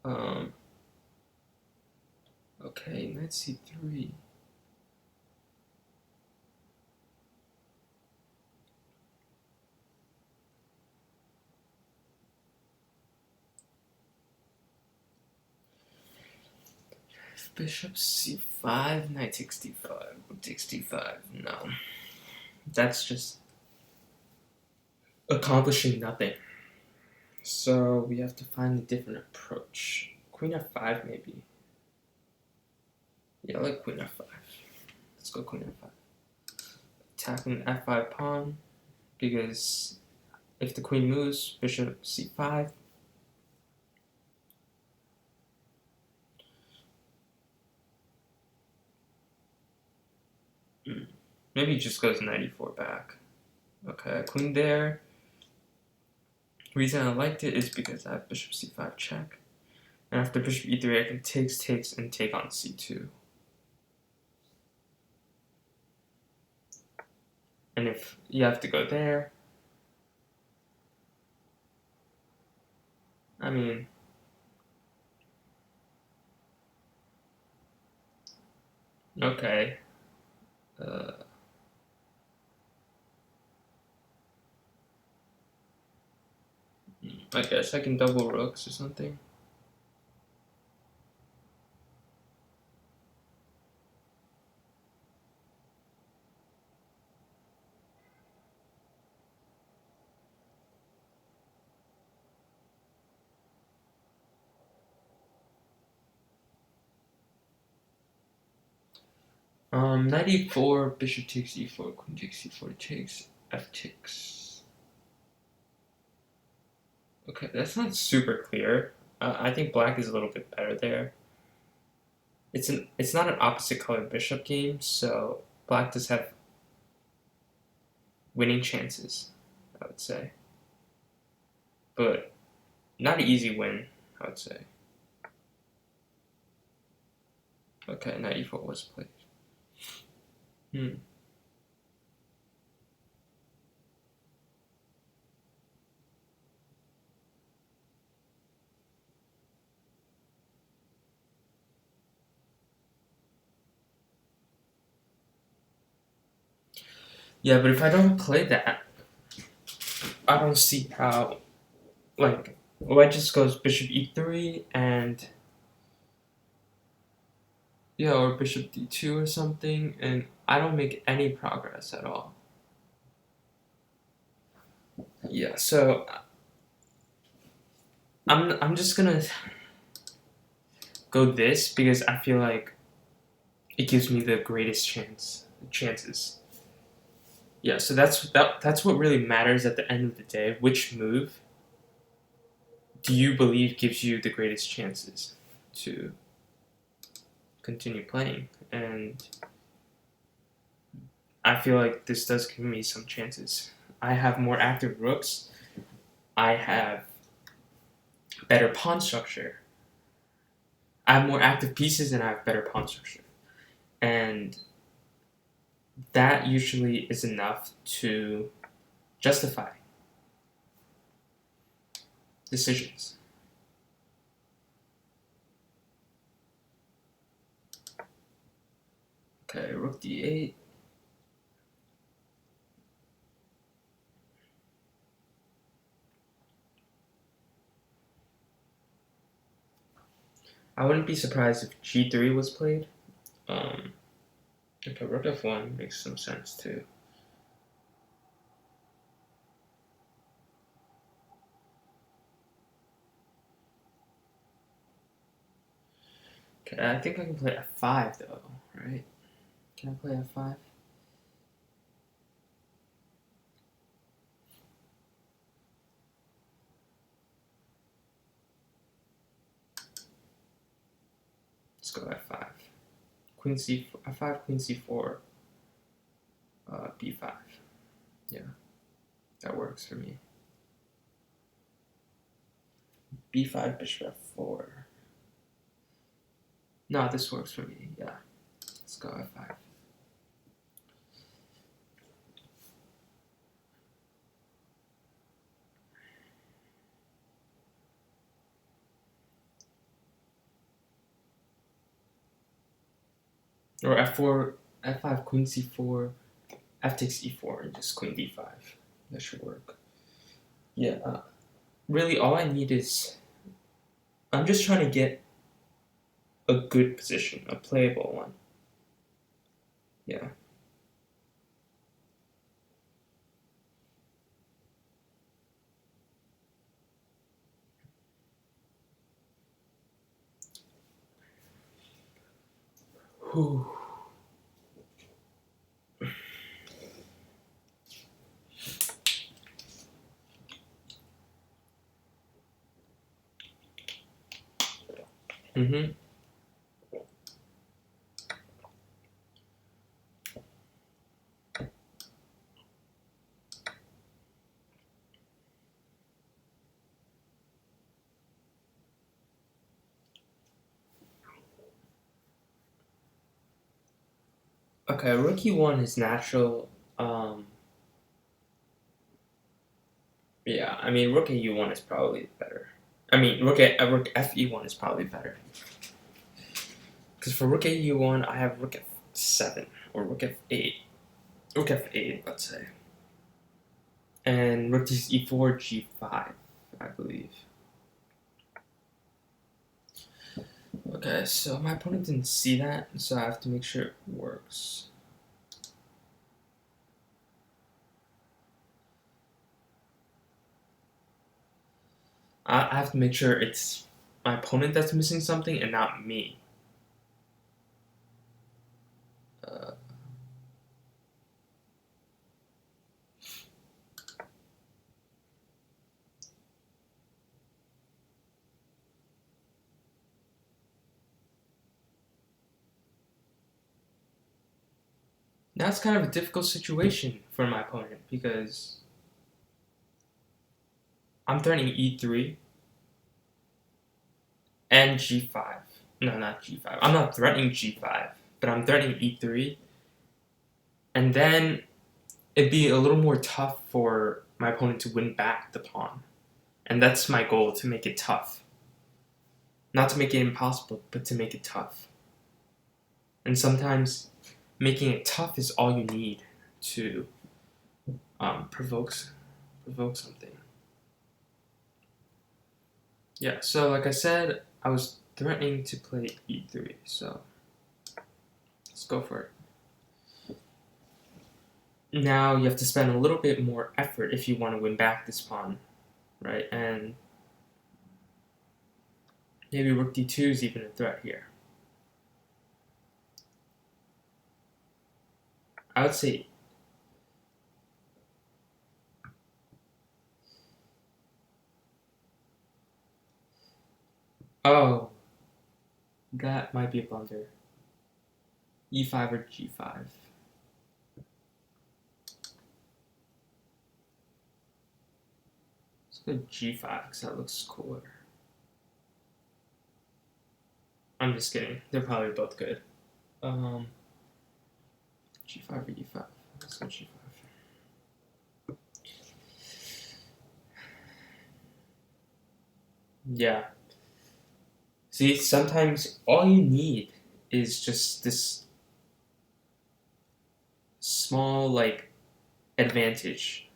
Okay, knight c3. Bishop c5, knight takes d5, rook takes d5. No. That's just accomplishing nothing. So we have to find a different approach. Queen f5 maybe. Yeah, I like queen f5. Let's go queen f5. Attacking the f5 pawn, because if the queen moves, bishop c5. Maybe he just goes knight e4 back. Okay, queen there. The reason I liked it is because I have bishop c5 check. And after bishop e3, I can takes, and take on c2. And if you have to go there, I mean, okay. I guess I can double rooks or something. Knight e4, bishop takes e4, queen takes e4 takes, f takes. Okay, that's not super clear. I think black is a little bit better there. It's not an opposite color bishop game, so black does have winning chances, I would say. But not an easy win, I would say. Okay, knight e4 was played. Yeah, but if I don't play that, I don't see how, like, white just goes bishop e3 and, yeah, or bishop d2 or something, and I don't make any progress at all. Yeah, so I'm just gonna go this because I feel like it gives me the greatest chances. Yeah, so that's what really matters at the end of the day. Which move do you believe gives you the greatest chances to continue playing? And I feel like this does give me some chances. I have more active rooks. I have better pawn structure. I have more active pieces and I have better pawn structure. And that usually is enough to justify decisions. Okay, rook d8. I wouldn't be surprised if g3 was played. Okay, rook f1 makes some sense too. Okay, I think I can play f5 though, right? Can I play f5? Let's go f5. Queen c f5, queen c4, b5. Yeah, that works for me. b5, bishop f4. No, this works for me, yeah. Let's go f5. Or f4, f5, queen c4, f takes e4, and just queen d5. That should work. Yeah, really all I need is, I'm just trying to get a good position, a playable one. Yeah. Whew. Mm-hmm. Okay, rook e1 is natural. Yeah, I mean, rook e1 is probably better. I mean, rook fe1 is probably better. Because for rook e1, I have rook f7 or rook f8. Rook f8, let's say. And rook takes e4, g5, I believe. Okay, so my opponent didn't see that, so I have to make sure it works. I have to make sure it's my opponent that's missing something and not me. Now it's kind of a difficult situation for my opponent because I'm threatening e3 and g5. No, not g5. I'm not threatening g5, but I'm threatening e3. And then it'd be a little more tough for my opponent to win back the pawn. And that's my goal, to make it tough. Not to make it impossible, but to make it tough. And sometimes making it tough is all you need to provoke something. Yeah, so like I said, I was threatening to play e3, so let's go for it. Now you have to spend a little bit more effort if you want to win back this pawn, right? And maybe rook d2 is even a threat here. I would say That might be a blunder. E5 or G5. Let's go G5 because that looks cooler. I'm just kidding. They're probably both good. G5 or E5. Let's go G5. Yeah. See, sometimes all you need is just this small, like, advantage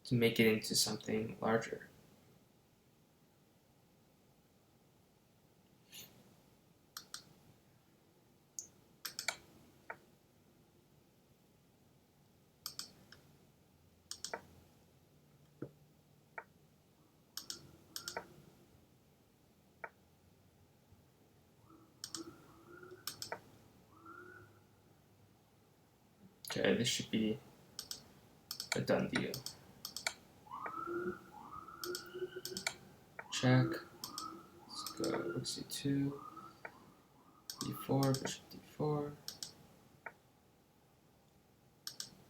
to make it into something larger. Okay, this should be a done deal. Check. Let's go rook c2, d4, bishop d4.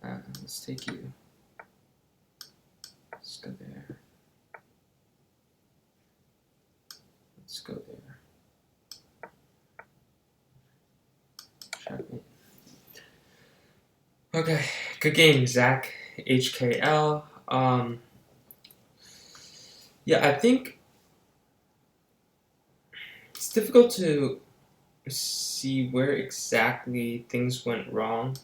Let's take you. Let's go there. Let's go there. Checkmate. Okay, good game, Zach. HKL. Yeah, I think it's difficult to see where exactly things went wrong.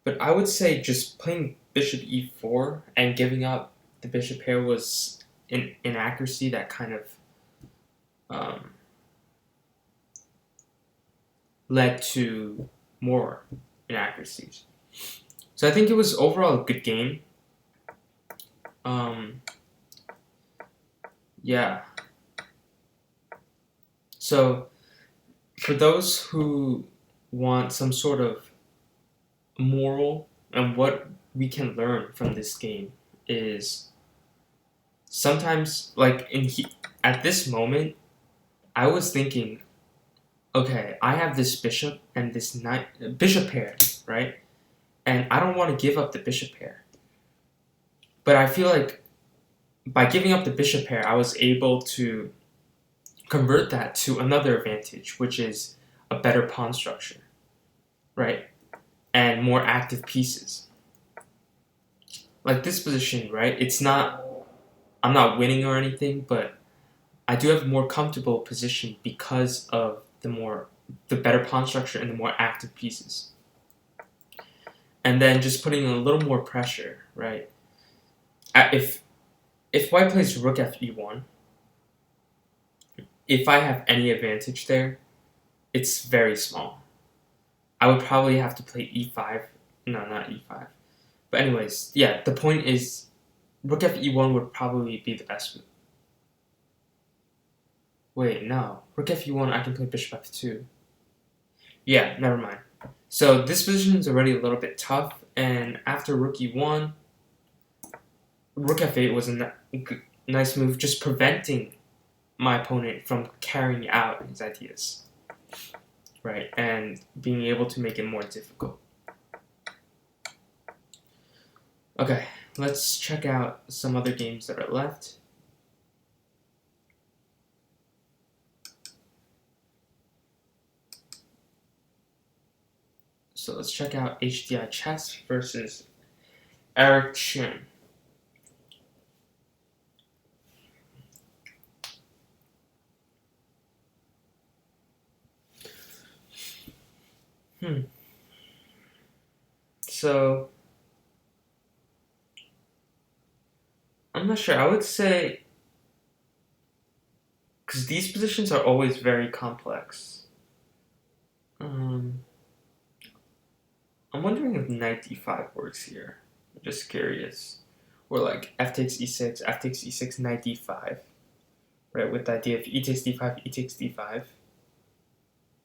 But I would say just playing bishop e4 and giving up the bishop pair was an inaccuracy that kind of led to more inaccuracies. So I think it was overall a good game. Yeah. So for those who want some sort of moral and what we can learn from this game is sometimes, like at this moment, I was thinking, okay, I have this bishop and this bishop pair, right? And I don't want to give up the bishop pair. But I feel like by giving up the bishop pair, I was able to convert that to another advantage, which is a better pawn structure, right? And more active pieces. Like this position, right? I'm not winning or anything, but I do have a more comfortable position because of the better pawn structure and the more active pieces. And then just putting a little more pressure, right? If white plays rook f e1, if I have any advantage there, it's very small. I would probably have to play e5. No, not e5. But anyways, yeah, the point is rook f e1 would probably be the best move. Wait, no. Rook f e1, I can play bishop f2. Yeah, never mind. So this position is already a little bit tough, and after rook e1, rook f8 was a nice move, just preventing my opponent from carrying out his ideas, right, and being able to make it more difficult. Okay, let's check out some other games that are left. So let's check out Hdi Chess versus Eric Chen. So I'm not sure. I would say, because these positions are always very complex. I'm wondering if knight d5 works here. I'm just curious. Or like f takes e6, knight d5. Right, with the idea of e takes d5, e takes d5.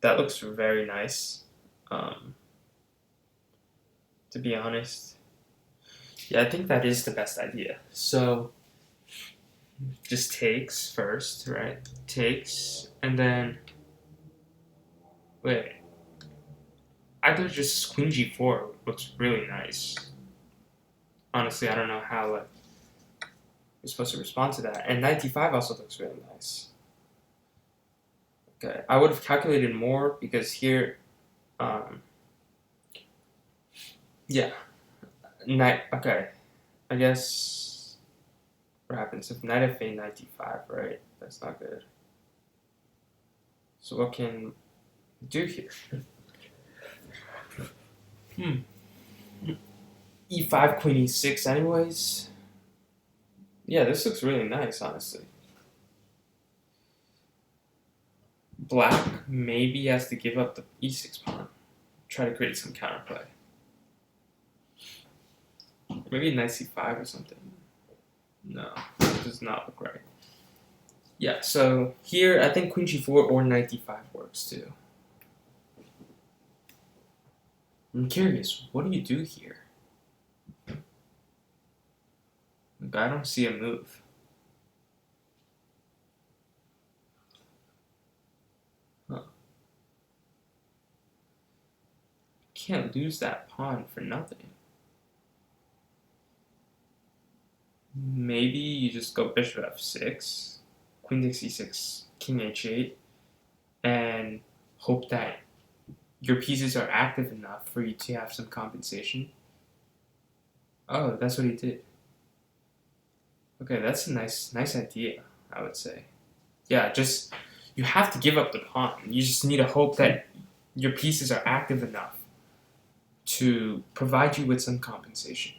That looks very nice. To be honest. Yeah, I think that is the best idea. So just takes first, right? Takes, and then wait. I thought just queen g4 looks really nice. Honestly, I don't know how you're supposed to respond to that. And knight d5 also looks really nice. Okay, I would have calculated more because here, yeah, knight. Okay, I guess what happens if knight f8, knight d5, right? That's not good. So what can we do here? E5, queen e6, anyways. Yeah, this looks really nice, honestly. Black maybe has to give up the e6 pawn. Try to create some counterplay. Maybe knight c5 or something. No, that does not look right. Yeah, so here I think queen g4 or knight d5 works too. I'm curious, what do you do here? Like, I don't see a move. Huh. Can't lose that pawn for nothing. Maybe you just go bishop f6, queen takes e6, king h8, and hope that your pieces are active enough for you to have some compensation. Oh, that's what he did. Okay, that's a nice idea, I would say. Yeah, just you have to give up the pawn. You just need to hope that your pieces are active enough to provide you with some compensation.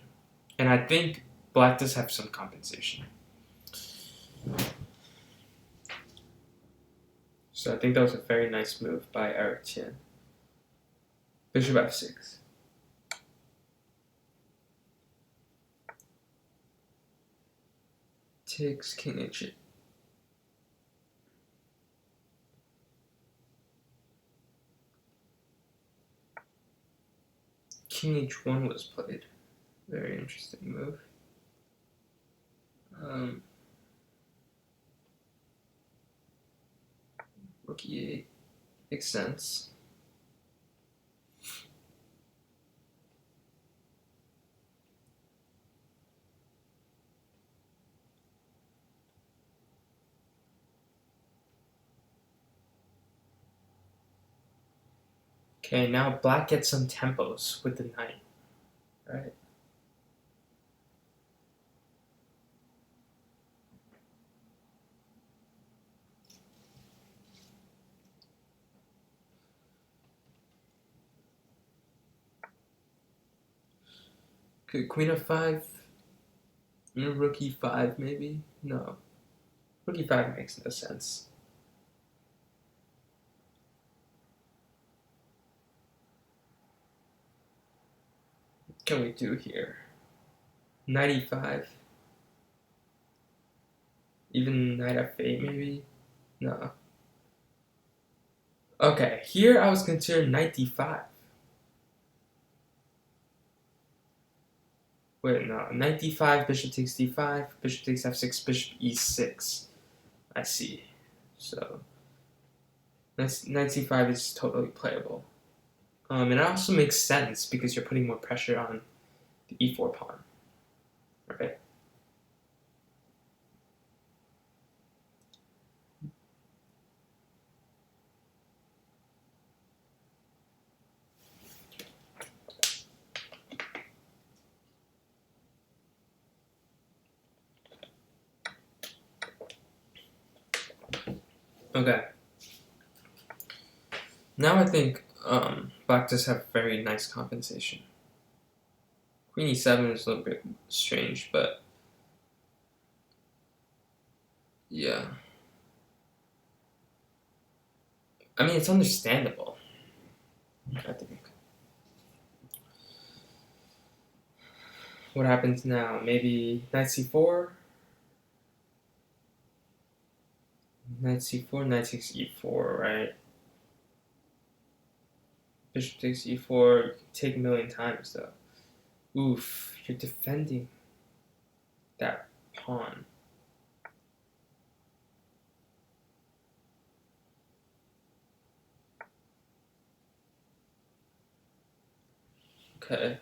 And I think black does have some compensation. So I think that was a very nice move by Eric Chen. Bishop f6. Takes king h8. King h1 was played. Very interesting move. Rook e8 makes sense. Okay, now black gets some tempos with the knight, right? Okay, queen f5, rook e5 maybe? No, rook e5 makes no sense. What can we do here? Knight e5. Even knight f8 maybe? No. Okay, here I was considering knight d5. Wait, no. Knight d5, bishop takes d5, bishop takes f6, bishop e6. I see. So, knight c5 is totally playable. And it also makes sense because you're putting more pressure on the e4 pawn, right? Okay. Now I think black does have very nice compensation. Queen e7 is a little bit strange, but yeah. I mean, it's understandable, I think. What happens now? Maybe knight c4? Knight c4, knight takes e4, right? Bishop takes e4, you can take a million times though. Oof, you're defending that pawn. Okay.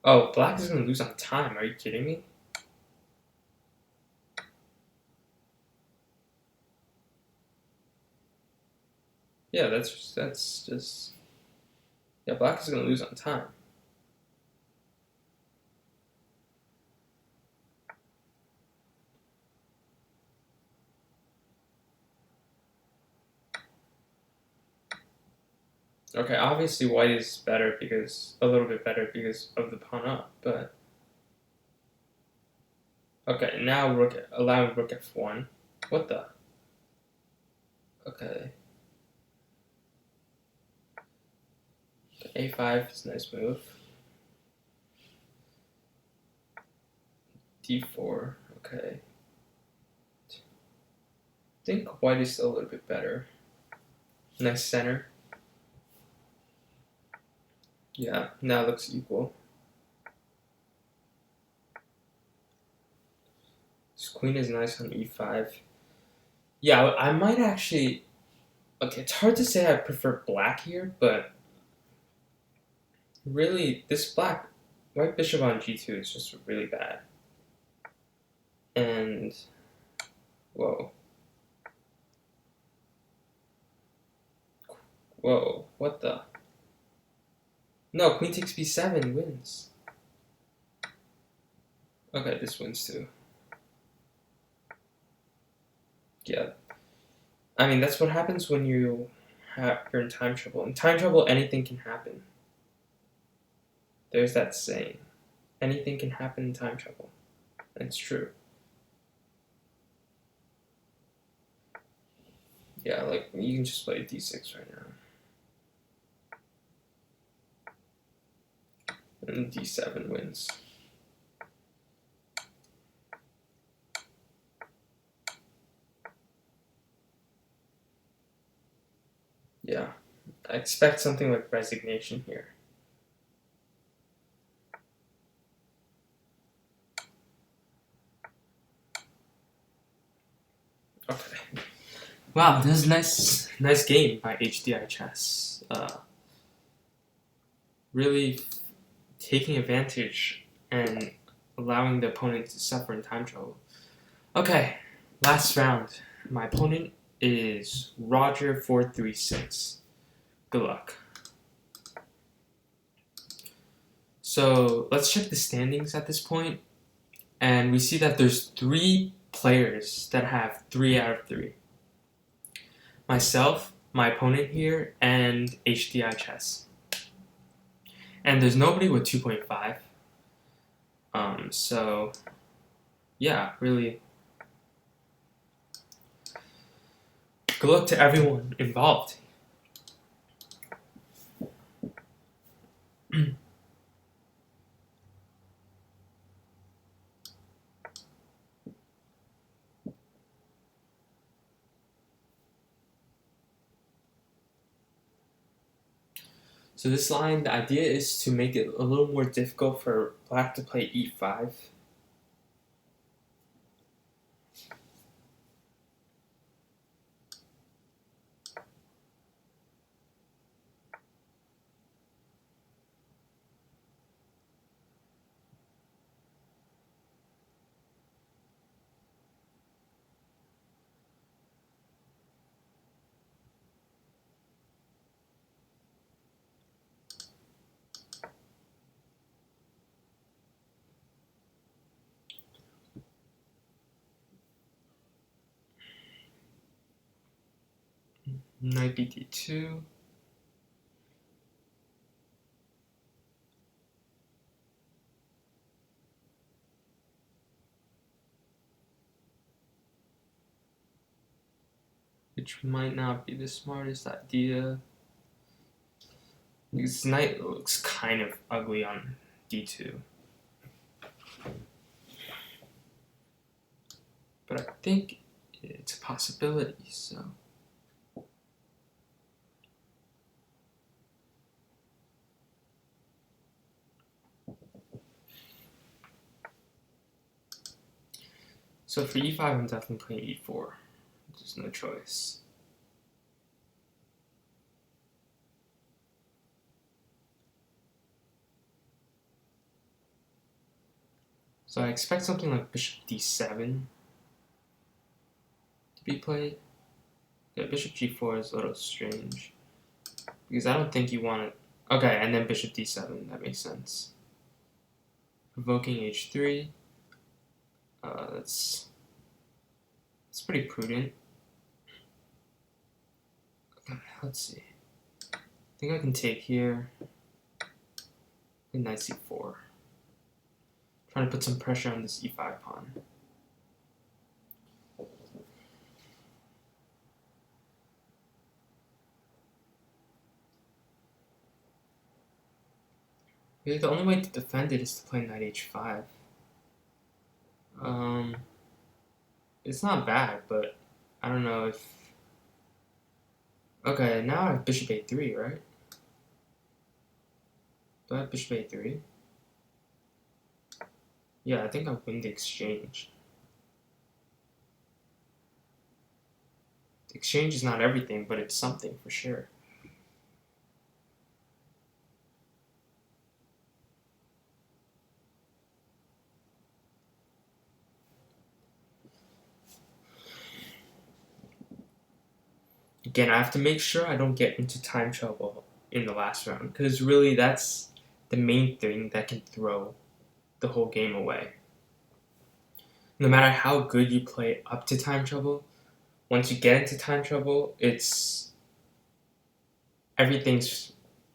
Oh, black is gonna lose on time. Are you kidding me? Yeah, that's just yeah. Black is gonna lose on time. Okay, obviously white is better because a little bit better because of the pawn up, but okay, now allowing rook f1. What the? Okay. A5 is a nice move. D4, okay. I think white is a little bit better. Nice center. Yeah, now it looks equal. This queen is nice on e5. Yeah, I might actually... Okay, it's hard to say I prefer black here, but really, this white bishop on g2 is just really bad. And, whoa. Whoa, what the? No, queen takes b7 wins. Okay, this wins too. Yeah. I mean, that's what happens when you're in time trouble. In time trouble, anything can happen. There's that saying. Anything can happen in time trouble. And it's true. Yeah, like, you can just play d6 right now. And d7 wins. Yeah. I expect something like resignation here. Okay. Wow, this is a nice game by Hdi Chess. Really taking advantage and allowing the opponent to suffer in time trouble. Okay, last round. My opponent is Roger436. Good luck. So let's check the standings at this point, and we see that there's 3 players that have 3 out of 3. Myself, my opponent here, and Hdi Chess. And there's nobody with 2.5. So yeah, really good luck to everyone involved. So this line, the idea is to make it a little more difficult for black to play e5. Knight bd2. Which might not be the smartest idea. Because knight looks kind of ugly on d2. But I think it's a possibility, so... So for e5, I'm definitely playing e4. There's no choice. So I expect something like bishop d7 to be played. Okay, bishop g4 is a little strange, because I don't think you want it. Okay, and then bishop d7, that makes sense. Provoking h3, that's pretty prudent. Okay, let's see. I think I can take here. And knight c4. Trying to put some pressure on this e5 pawn. Maybe the only way to defend it is to play knight h5. It's not bad, but I don't know if... Okay, now I have bishop a3, right? Do I have bishop a3? Yeah, I think I'll win the exchange. The exchange is not everything, but it's something for sure. Again, I have to make sure I don't get into time trouble in the last round, because really that's the main thing that can throw the whole game away. No matter how good you play up to time trouble, once you get into time trouble, everything's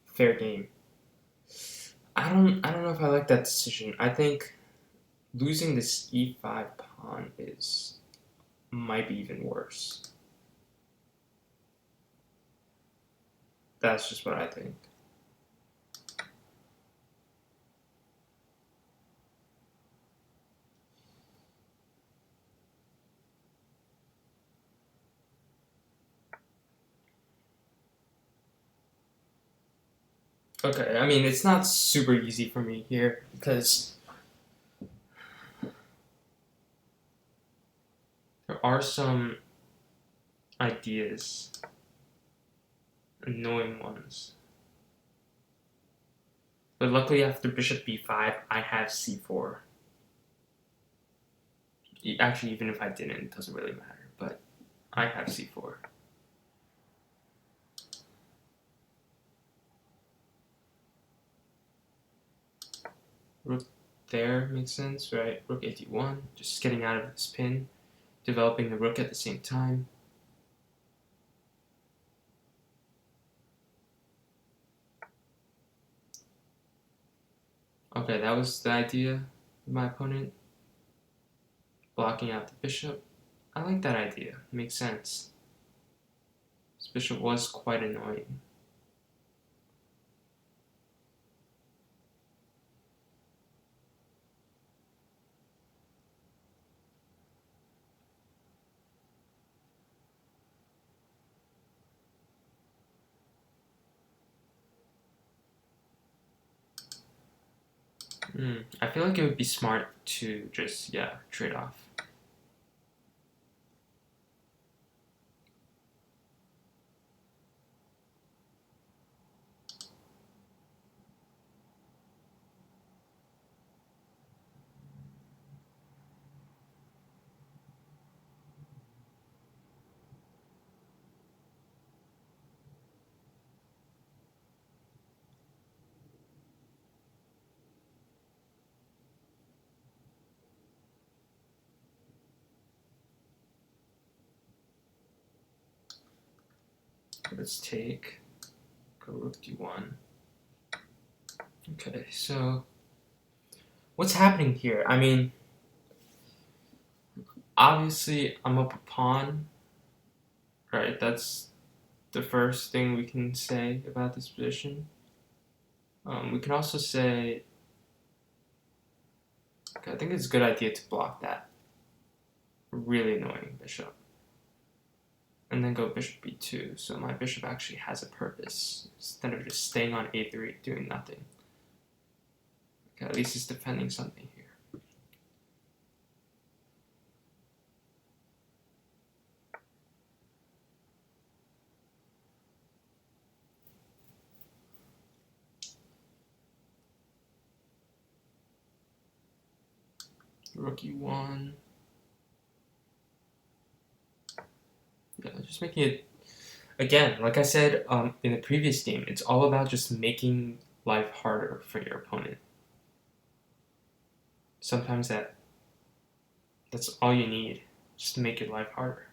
fair game. I don't know if I like that decision. I think losing this e5 pawn might be even worse. That's just what I think. Okay, I mean, it's not super easy for me here because there are some ideas, annoying ones. But luckily after bishop b5, I have c4. Actually, even if I didn't, it doesn't really matter, but I have c4. Rook there makes sense, right? Rook a1, just getting out of this pin, developing the rook at the same time. Okay, that was the idea of my opponent. Blocking out the bishop. I like that idea. It makes sense. This bishop was quite annoying. I feel like it would be smart to just, trade off. Let's take, go rook d1. Okay, so what's happening here? I mean, obviously I'm up a pawn, right? That's the first thing we can say about this position. We can also say, okay, I think it's a good idea to block that really annoying bishop. And then go bishop b2, so my bishop actually has a purpose, instead of just staying on a3 doing nothing. Okay, at least it's defending something here. Rook e1. Yeah, just making it, again, like I said in the previous game, it's all about just making life harder for your opponent. Sometimes that's all you need, just to make your life harder.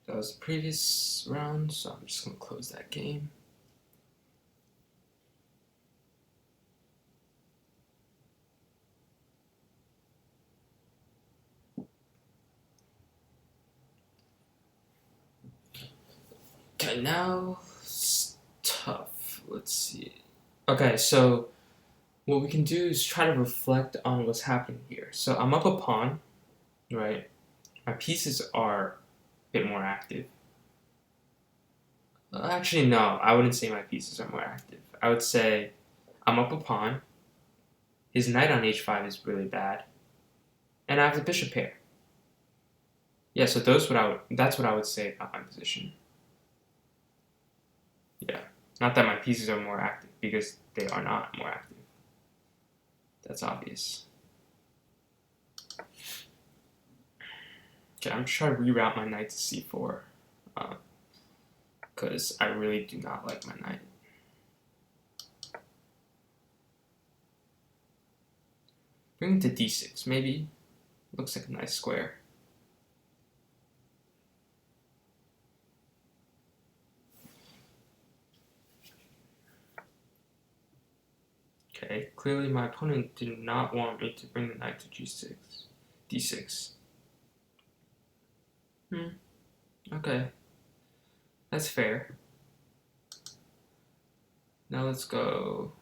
That was the previous round, so I'm just going to close that game. Okay, now it's tough. Let's see. Okay, so what we can do is try to reflect on what's happening here. So I'm up a pawn, right? My pieces are a bit more active. Actually, no, I wouldn't say my pieces are more active. I would say I'm up a pawn. His knight on h5 is really bad. And I have the bishop pair. Yeah, so that's what I would say about my position. Yeah, not that my pieces are more active, because they are not more active. That's obvious. Okay, I'm just trying to reroute my knight to c4, because I really do not like my knight. Bring it to d6, maybe. Looks like a nice square. Okay, clearly my opponent did not want me to bring the knight to g6, d6. Okay, that's fair. Now let's go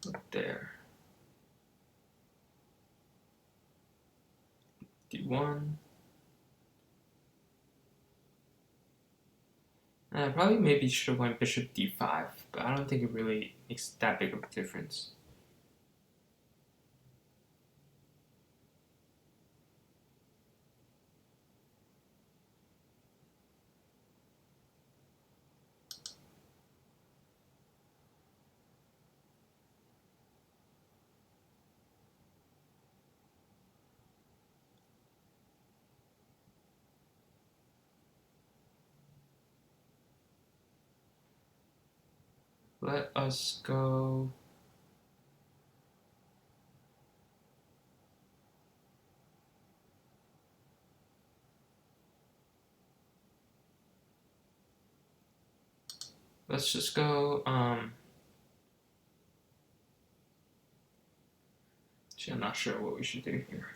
up there. d1. I probably maybe should have went bishop d5, but I don't think it really makes that big of a difference. Let us go. Let's just go. Actually, I'm not sure what we should do here.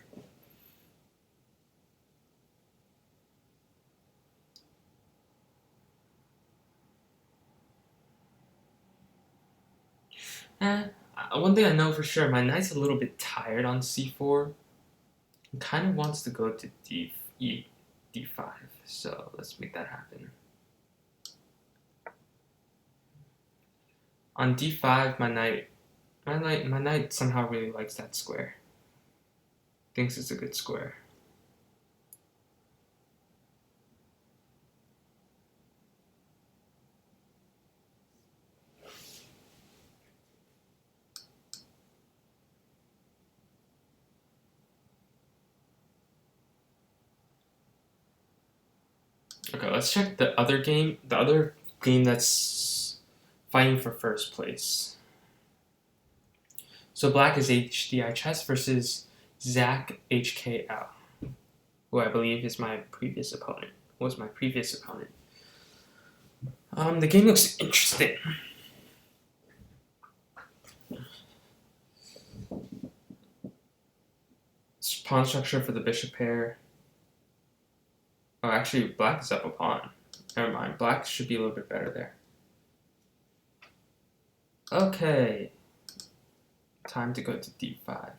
One thing I know for sure, my knight's a little bit tired on c4. He kind of wants to go to d5, so let's make that happen. On d5, my knight somehow really likes that square. Thinks it's a good square. Okay, let's check the other game. The other game that's fighting for first place. So black is Hdi Chess versus Zach HKL, who I believe is my previous opponent. Was my previous opponent. The game looks interesting. Pawn structure for the bishop pair. Oh, actually, black is up a pawn. Never mind. Black should be a little bit better there. Okay. Time to go to d5. Because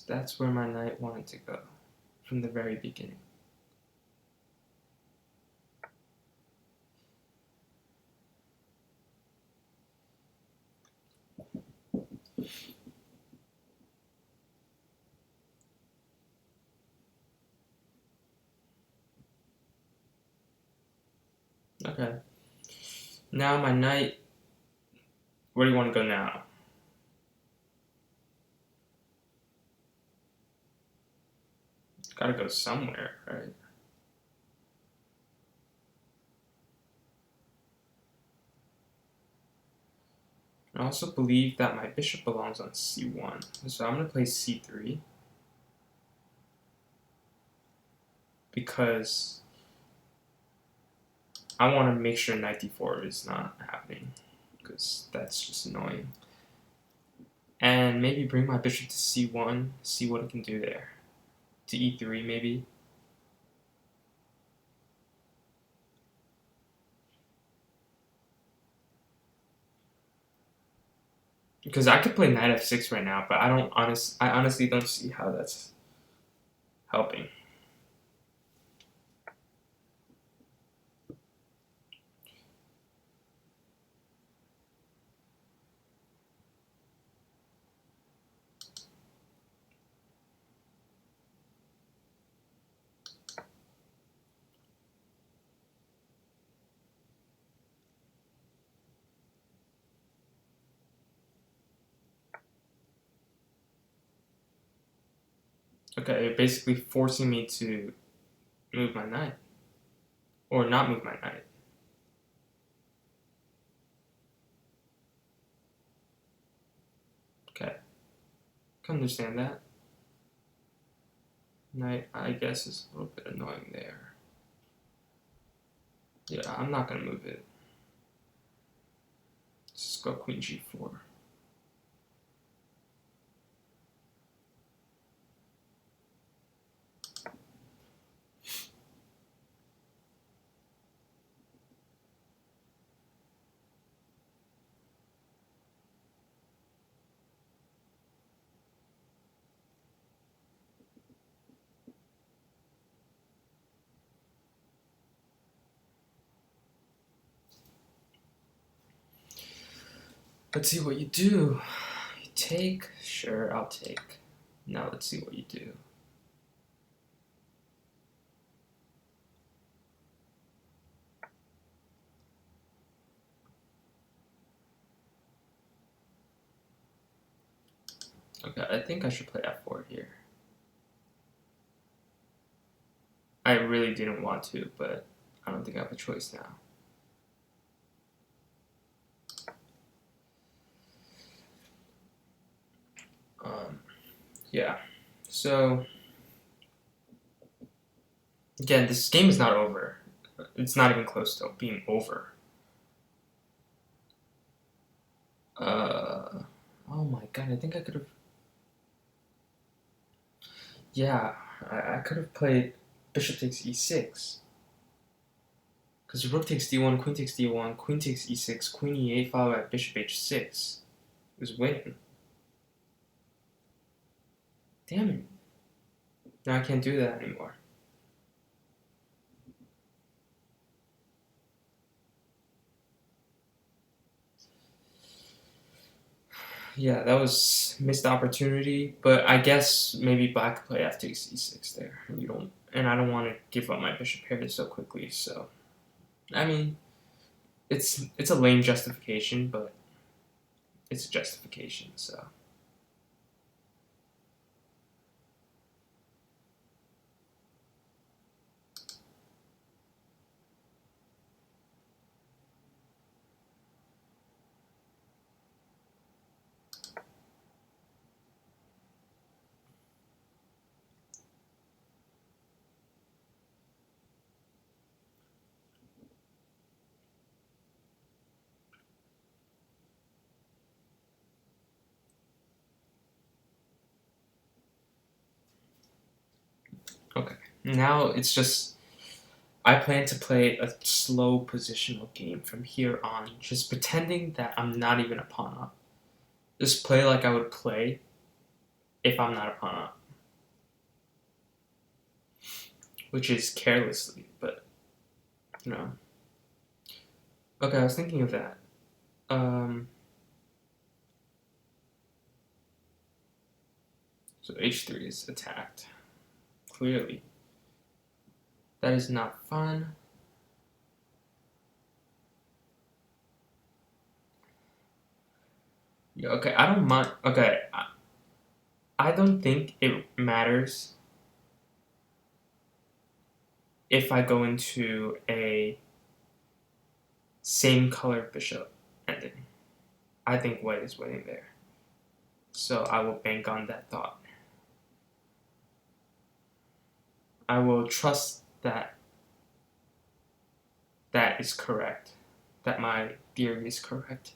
that's where my knight wanted to go from the very beginning. Okay. Now my knight. Where do you want to go now? Gotta go somewhere, right? I also believe that my bishop belongs on c1, so I'm gonna play c3 because I want to make sure knight d4 is not happening because that's just annoying. And maybe bring my bishop to c1, see what it can do there. To e3 maybe. Because I could play knight f6 right now, but I honestly don't see how that's helping. Okay, you're basically forcing me to move my knight. Or not move my knight. Okay. Can understand that. Knight, I guess, is a little bit annoying there. Yeah, I'm not gonna move it. Let's just go queen g4. Let's see what you do. You take? Sure, I'll take. Now let's see what you do. Okay, I think I should play f4 here. I really didn't want to, but I don't think I have a choice now. Yeah, so again, this game is not over. It's not even close to being over. Oh my god, I think I could have. Yeah, I could have played bishop takes e6. Because rook takes d1, queen takes d1, queen takes e6, queen e8, followed by bishop h6. It was winning. Damn it. Now I can't do that anymore. Yeah, that was missed opportunity, but I guess maybe black could play f takes e6 there. And I don't want to give up my bishop here so quickly, so I mean it's a lame justification, but it's a justification, so okay. Now it's just I plan to play a slow positional game from here on, just pretending that I'm not even a pawn up. Just play like I would play if I'm not a pawn up. Which is carelessly, but, you know. Okay, I was thinking of that. So h3 is attacked. Clearly. That is not fun. Yeah, okay, I don't mind. Okay, I don't think it matters if I go into a same color bishop ending. I think white is winning there. So I will bank on that thought. I will trust that that is correct, that my theory is correct.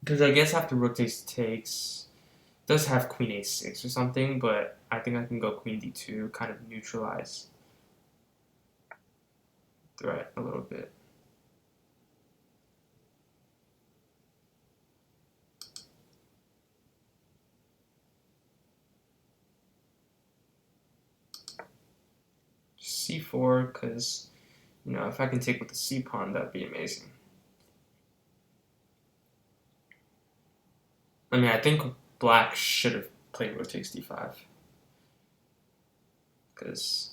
Because I guess after rook takes, it does have queen a6 or something, but I think I can go queen d2, kind of neutralize threat a little bit. c4, because, you know, if I can take with the c pawn, that'd be amazing. I mean, I think black should have played rook takes d5. Because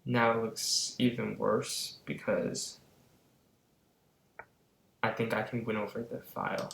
now it looks even worse because I think I can win over the file.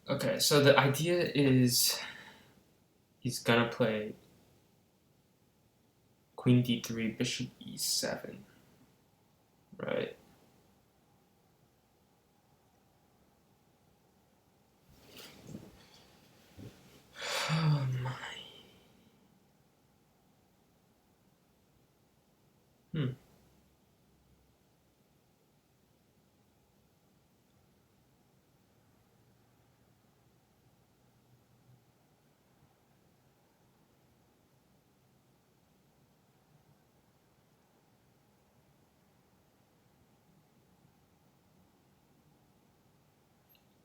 Okay, so the idea is he's gonna play queen d3, bishop e7, right? Oh my.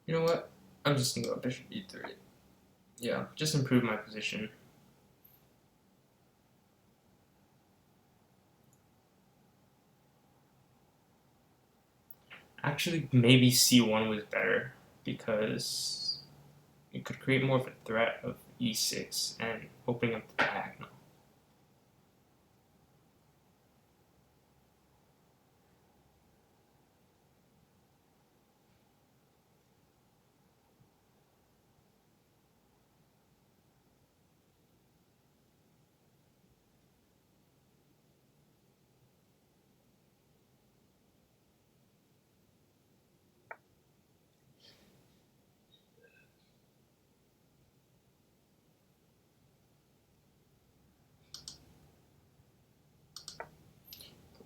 You know what? I'm just gonna go bishop e3. Yeah, just improve my position. Actually, maybe c1 was better because it could create more of a threat of e6 and opening up the diagonal.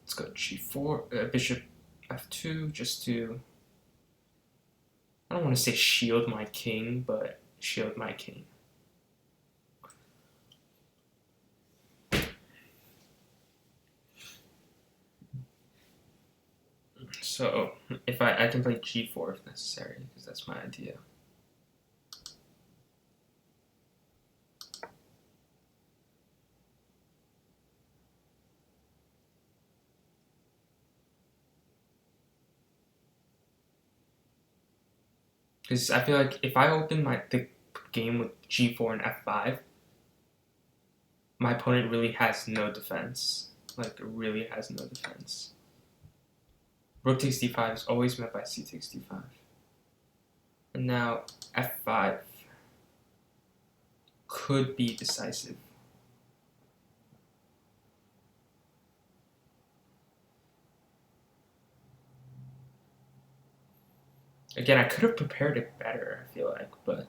Let's go g4, bishop f2, just to, I don't want to say shield my king, but shield my king. So if I can play g4 if necessary, because that's my idea. Because I feel like if I open the game with g4 and f5, my opponent really has no defense. Like, really has no defense. Rook takes d5 is always met by c takes d5. And now f5 could be decisive. Again, I could have prepared it better, I feel like, but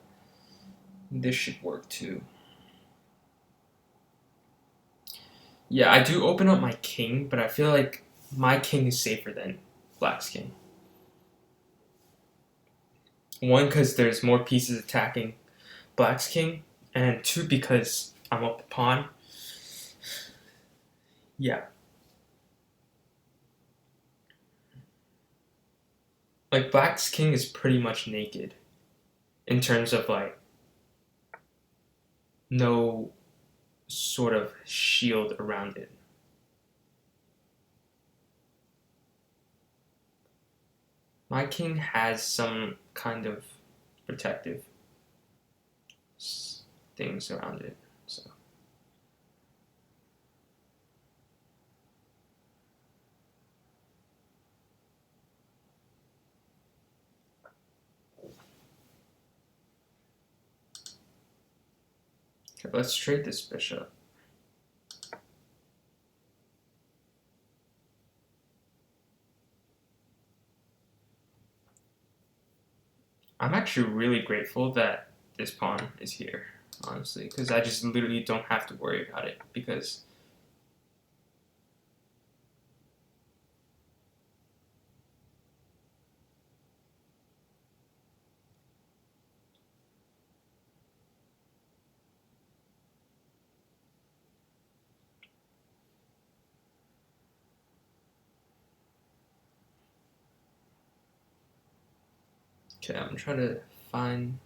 this should work too. Yeah, I do open up my king, but I feel like my king is safer than black's king. One, because there's more pieces attacking black's king, and two, because I'm up a pawn. Yeah. Like, black's king is pretty much naked in terms of, like, no sort of shield around it. My king has some kind of protective things around it, so. Okay, let's trade this bishop. I'm actually really grateful that this pawn is here, honestly, because I just literally don't have to worry about it, because okay, I'm trying to find.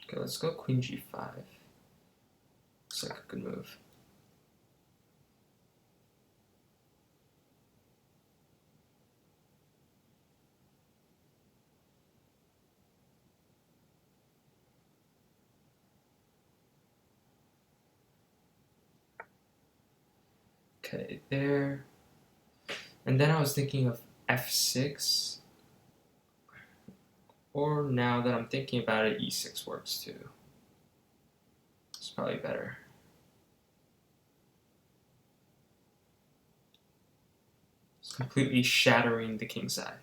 Okay, let's go queen g5. Looks like a good move. Okay, there. And then I was thinking of f6. Or now that I'm thinking about it, e6 works too. It's probably better. It's completely shattering the king side.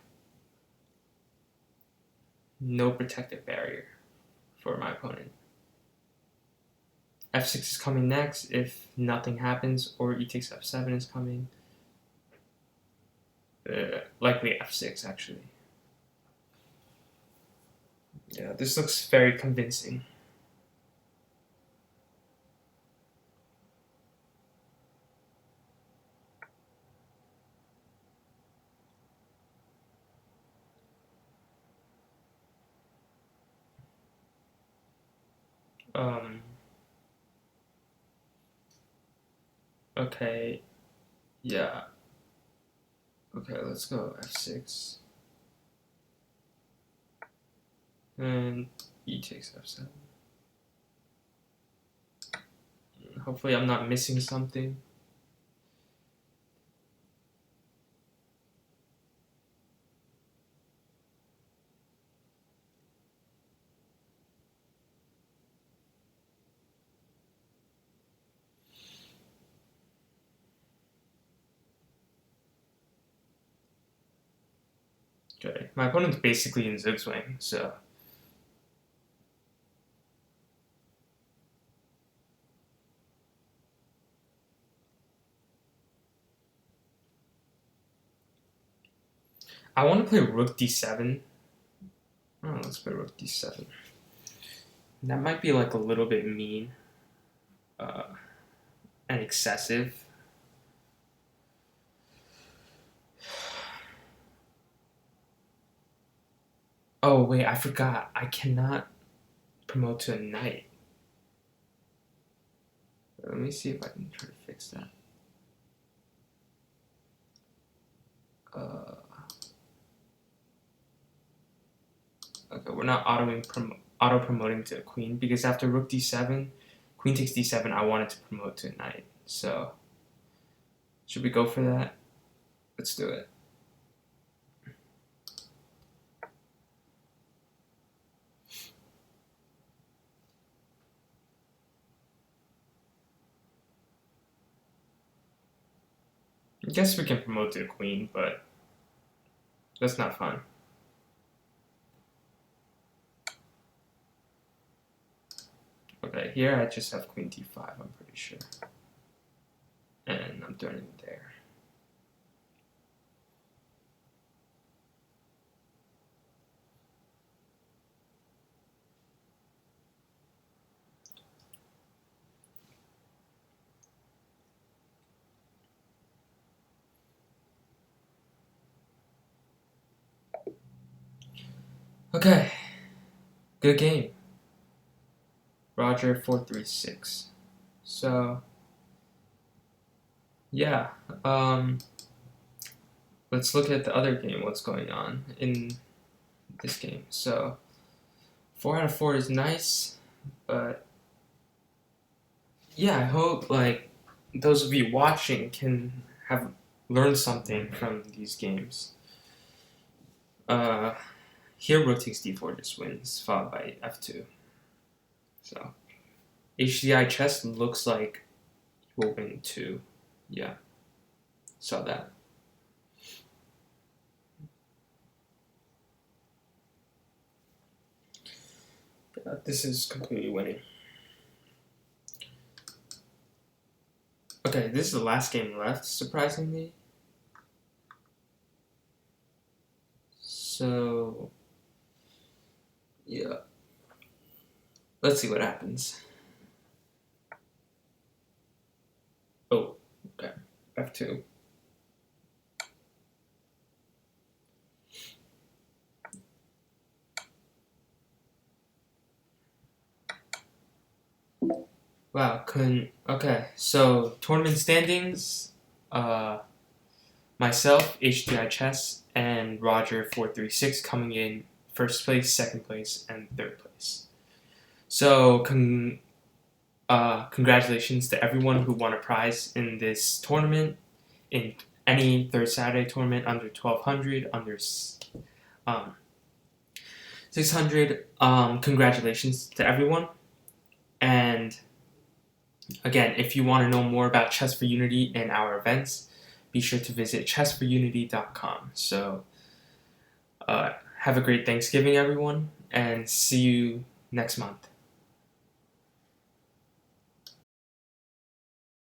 No protective barrier for my opponent. f6 is coming next if nothing happens, or e takes f7 is coming. Likely f6, actually. Yeah, this looks very convincing. Okay, yeah. Okay, let's go f6. And e takes f7. Hopefully I'm not missing something. Okay, my opponent's basically in zigzag, so. I want to play rook d7. Oh, let's play rook d7. That might be like a little bit mean and excessive. Oh, wait, I forgot. I cannot promote to a knight. Let me see if I can try to fix that. Okay, we're not auto-promoting to a queen, because after rook d7, queen takes d7, I wanted to promote to a knight. So, should we go for that? Let's do it. I guess we can promote to a queen, but that's not fun. Okay, here I just have queen d5, I'm pretty sure. And I'm threatening there. Okay, good game. Roger 436. So, yeah, let's look at the other game, what's going on in this game. So, 4 out of 4 is nice, but yeah, I hope like those of you watching can have learned something from these games. Here rook takes d4 just wins, followed by f2. So, Hdi Chess looks like we'll win too. Yeah, saw that. This is completely winning. Okay, this is the last game left, surprisingly. So, yeah. Let's see what happens. Oh, okay. F2. Wow, okay, so tournament standings, myself, Hdi Chess, and Roger 436 coming in first place, second place, and third place. So, congratulations to everyone who won a prize in this tournament, in any third Saturday tournament under 1200, under 600. Congratulations to everyone. And again, if you want to know more about Chess4Unity and our events, be sure to visit chess4unity.com. So, have a great Thanksgiving, everyone, and see you next month.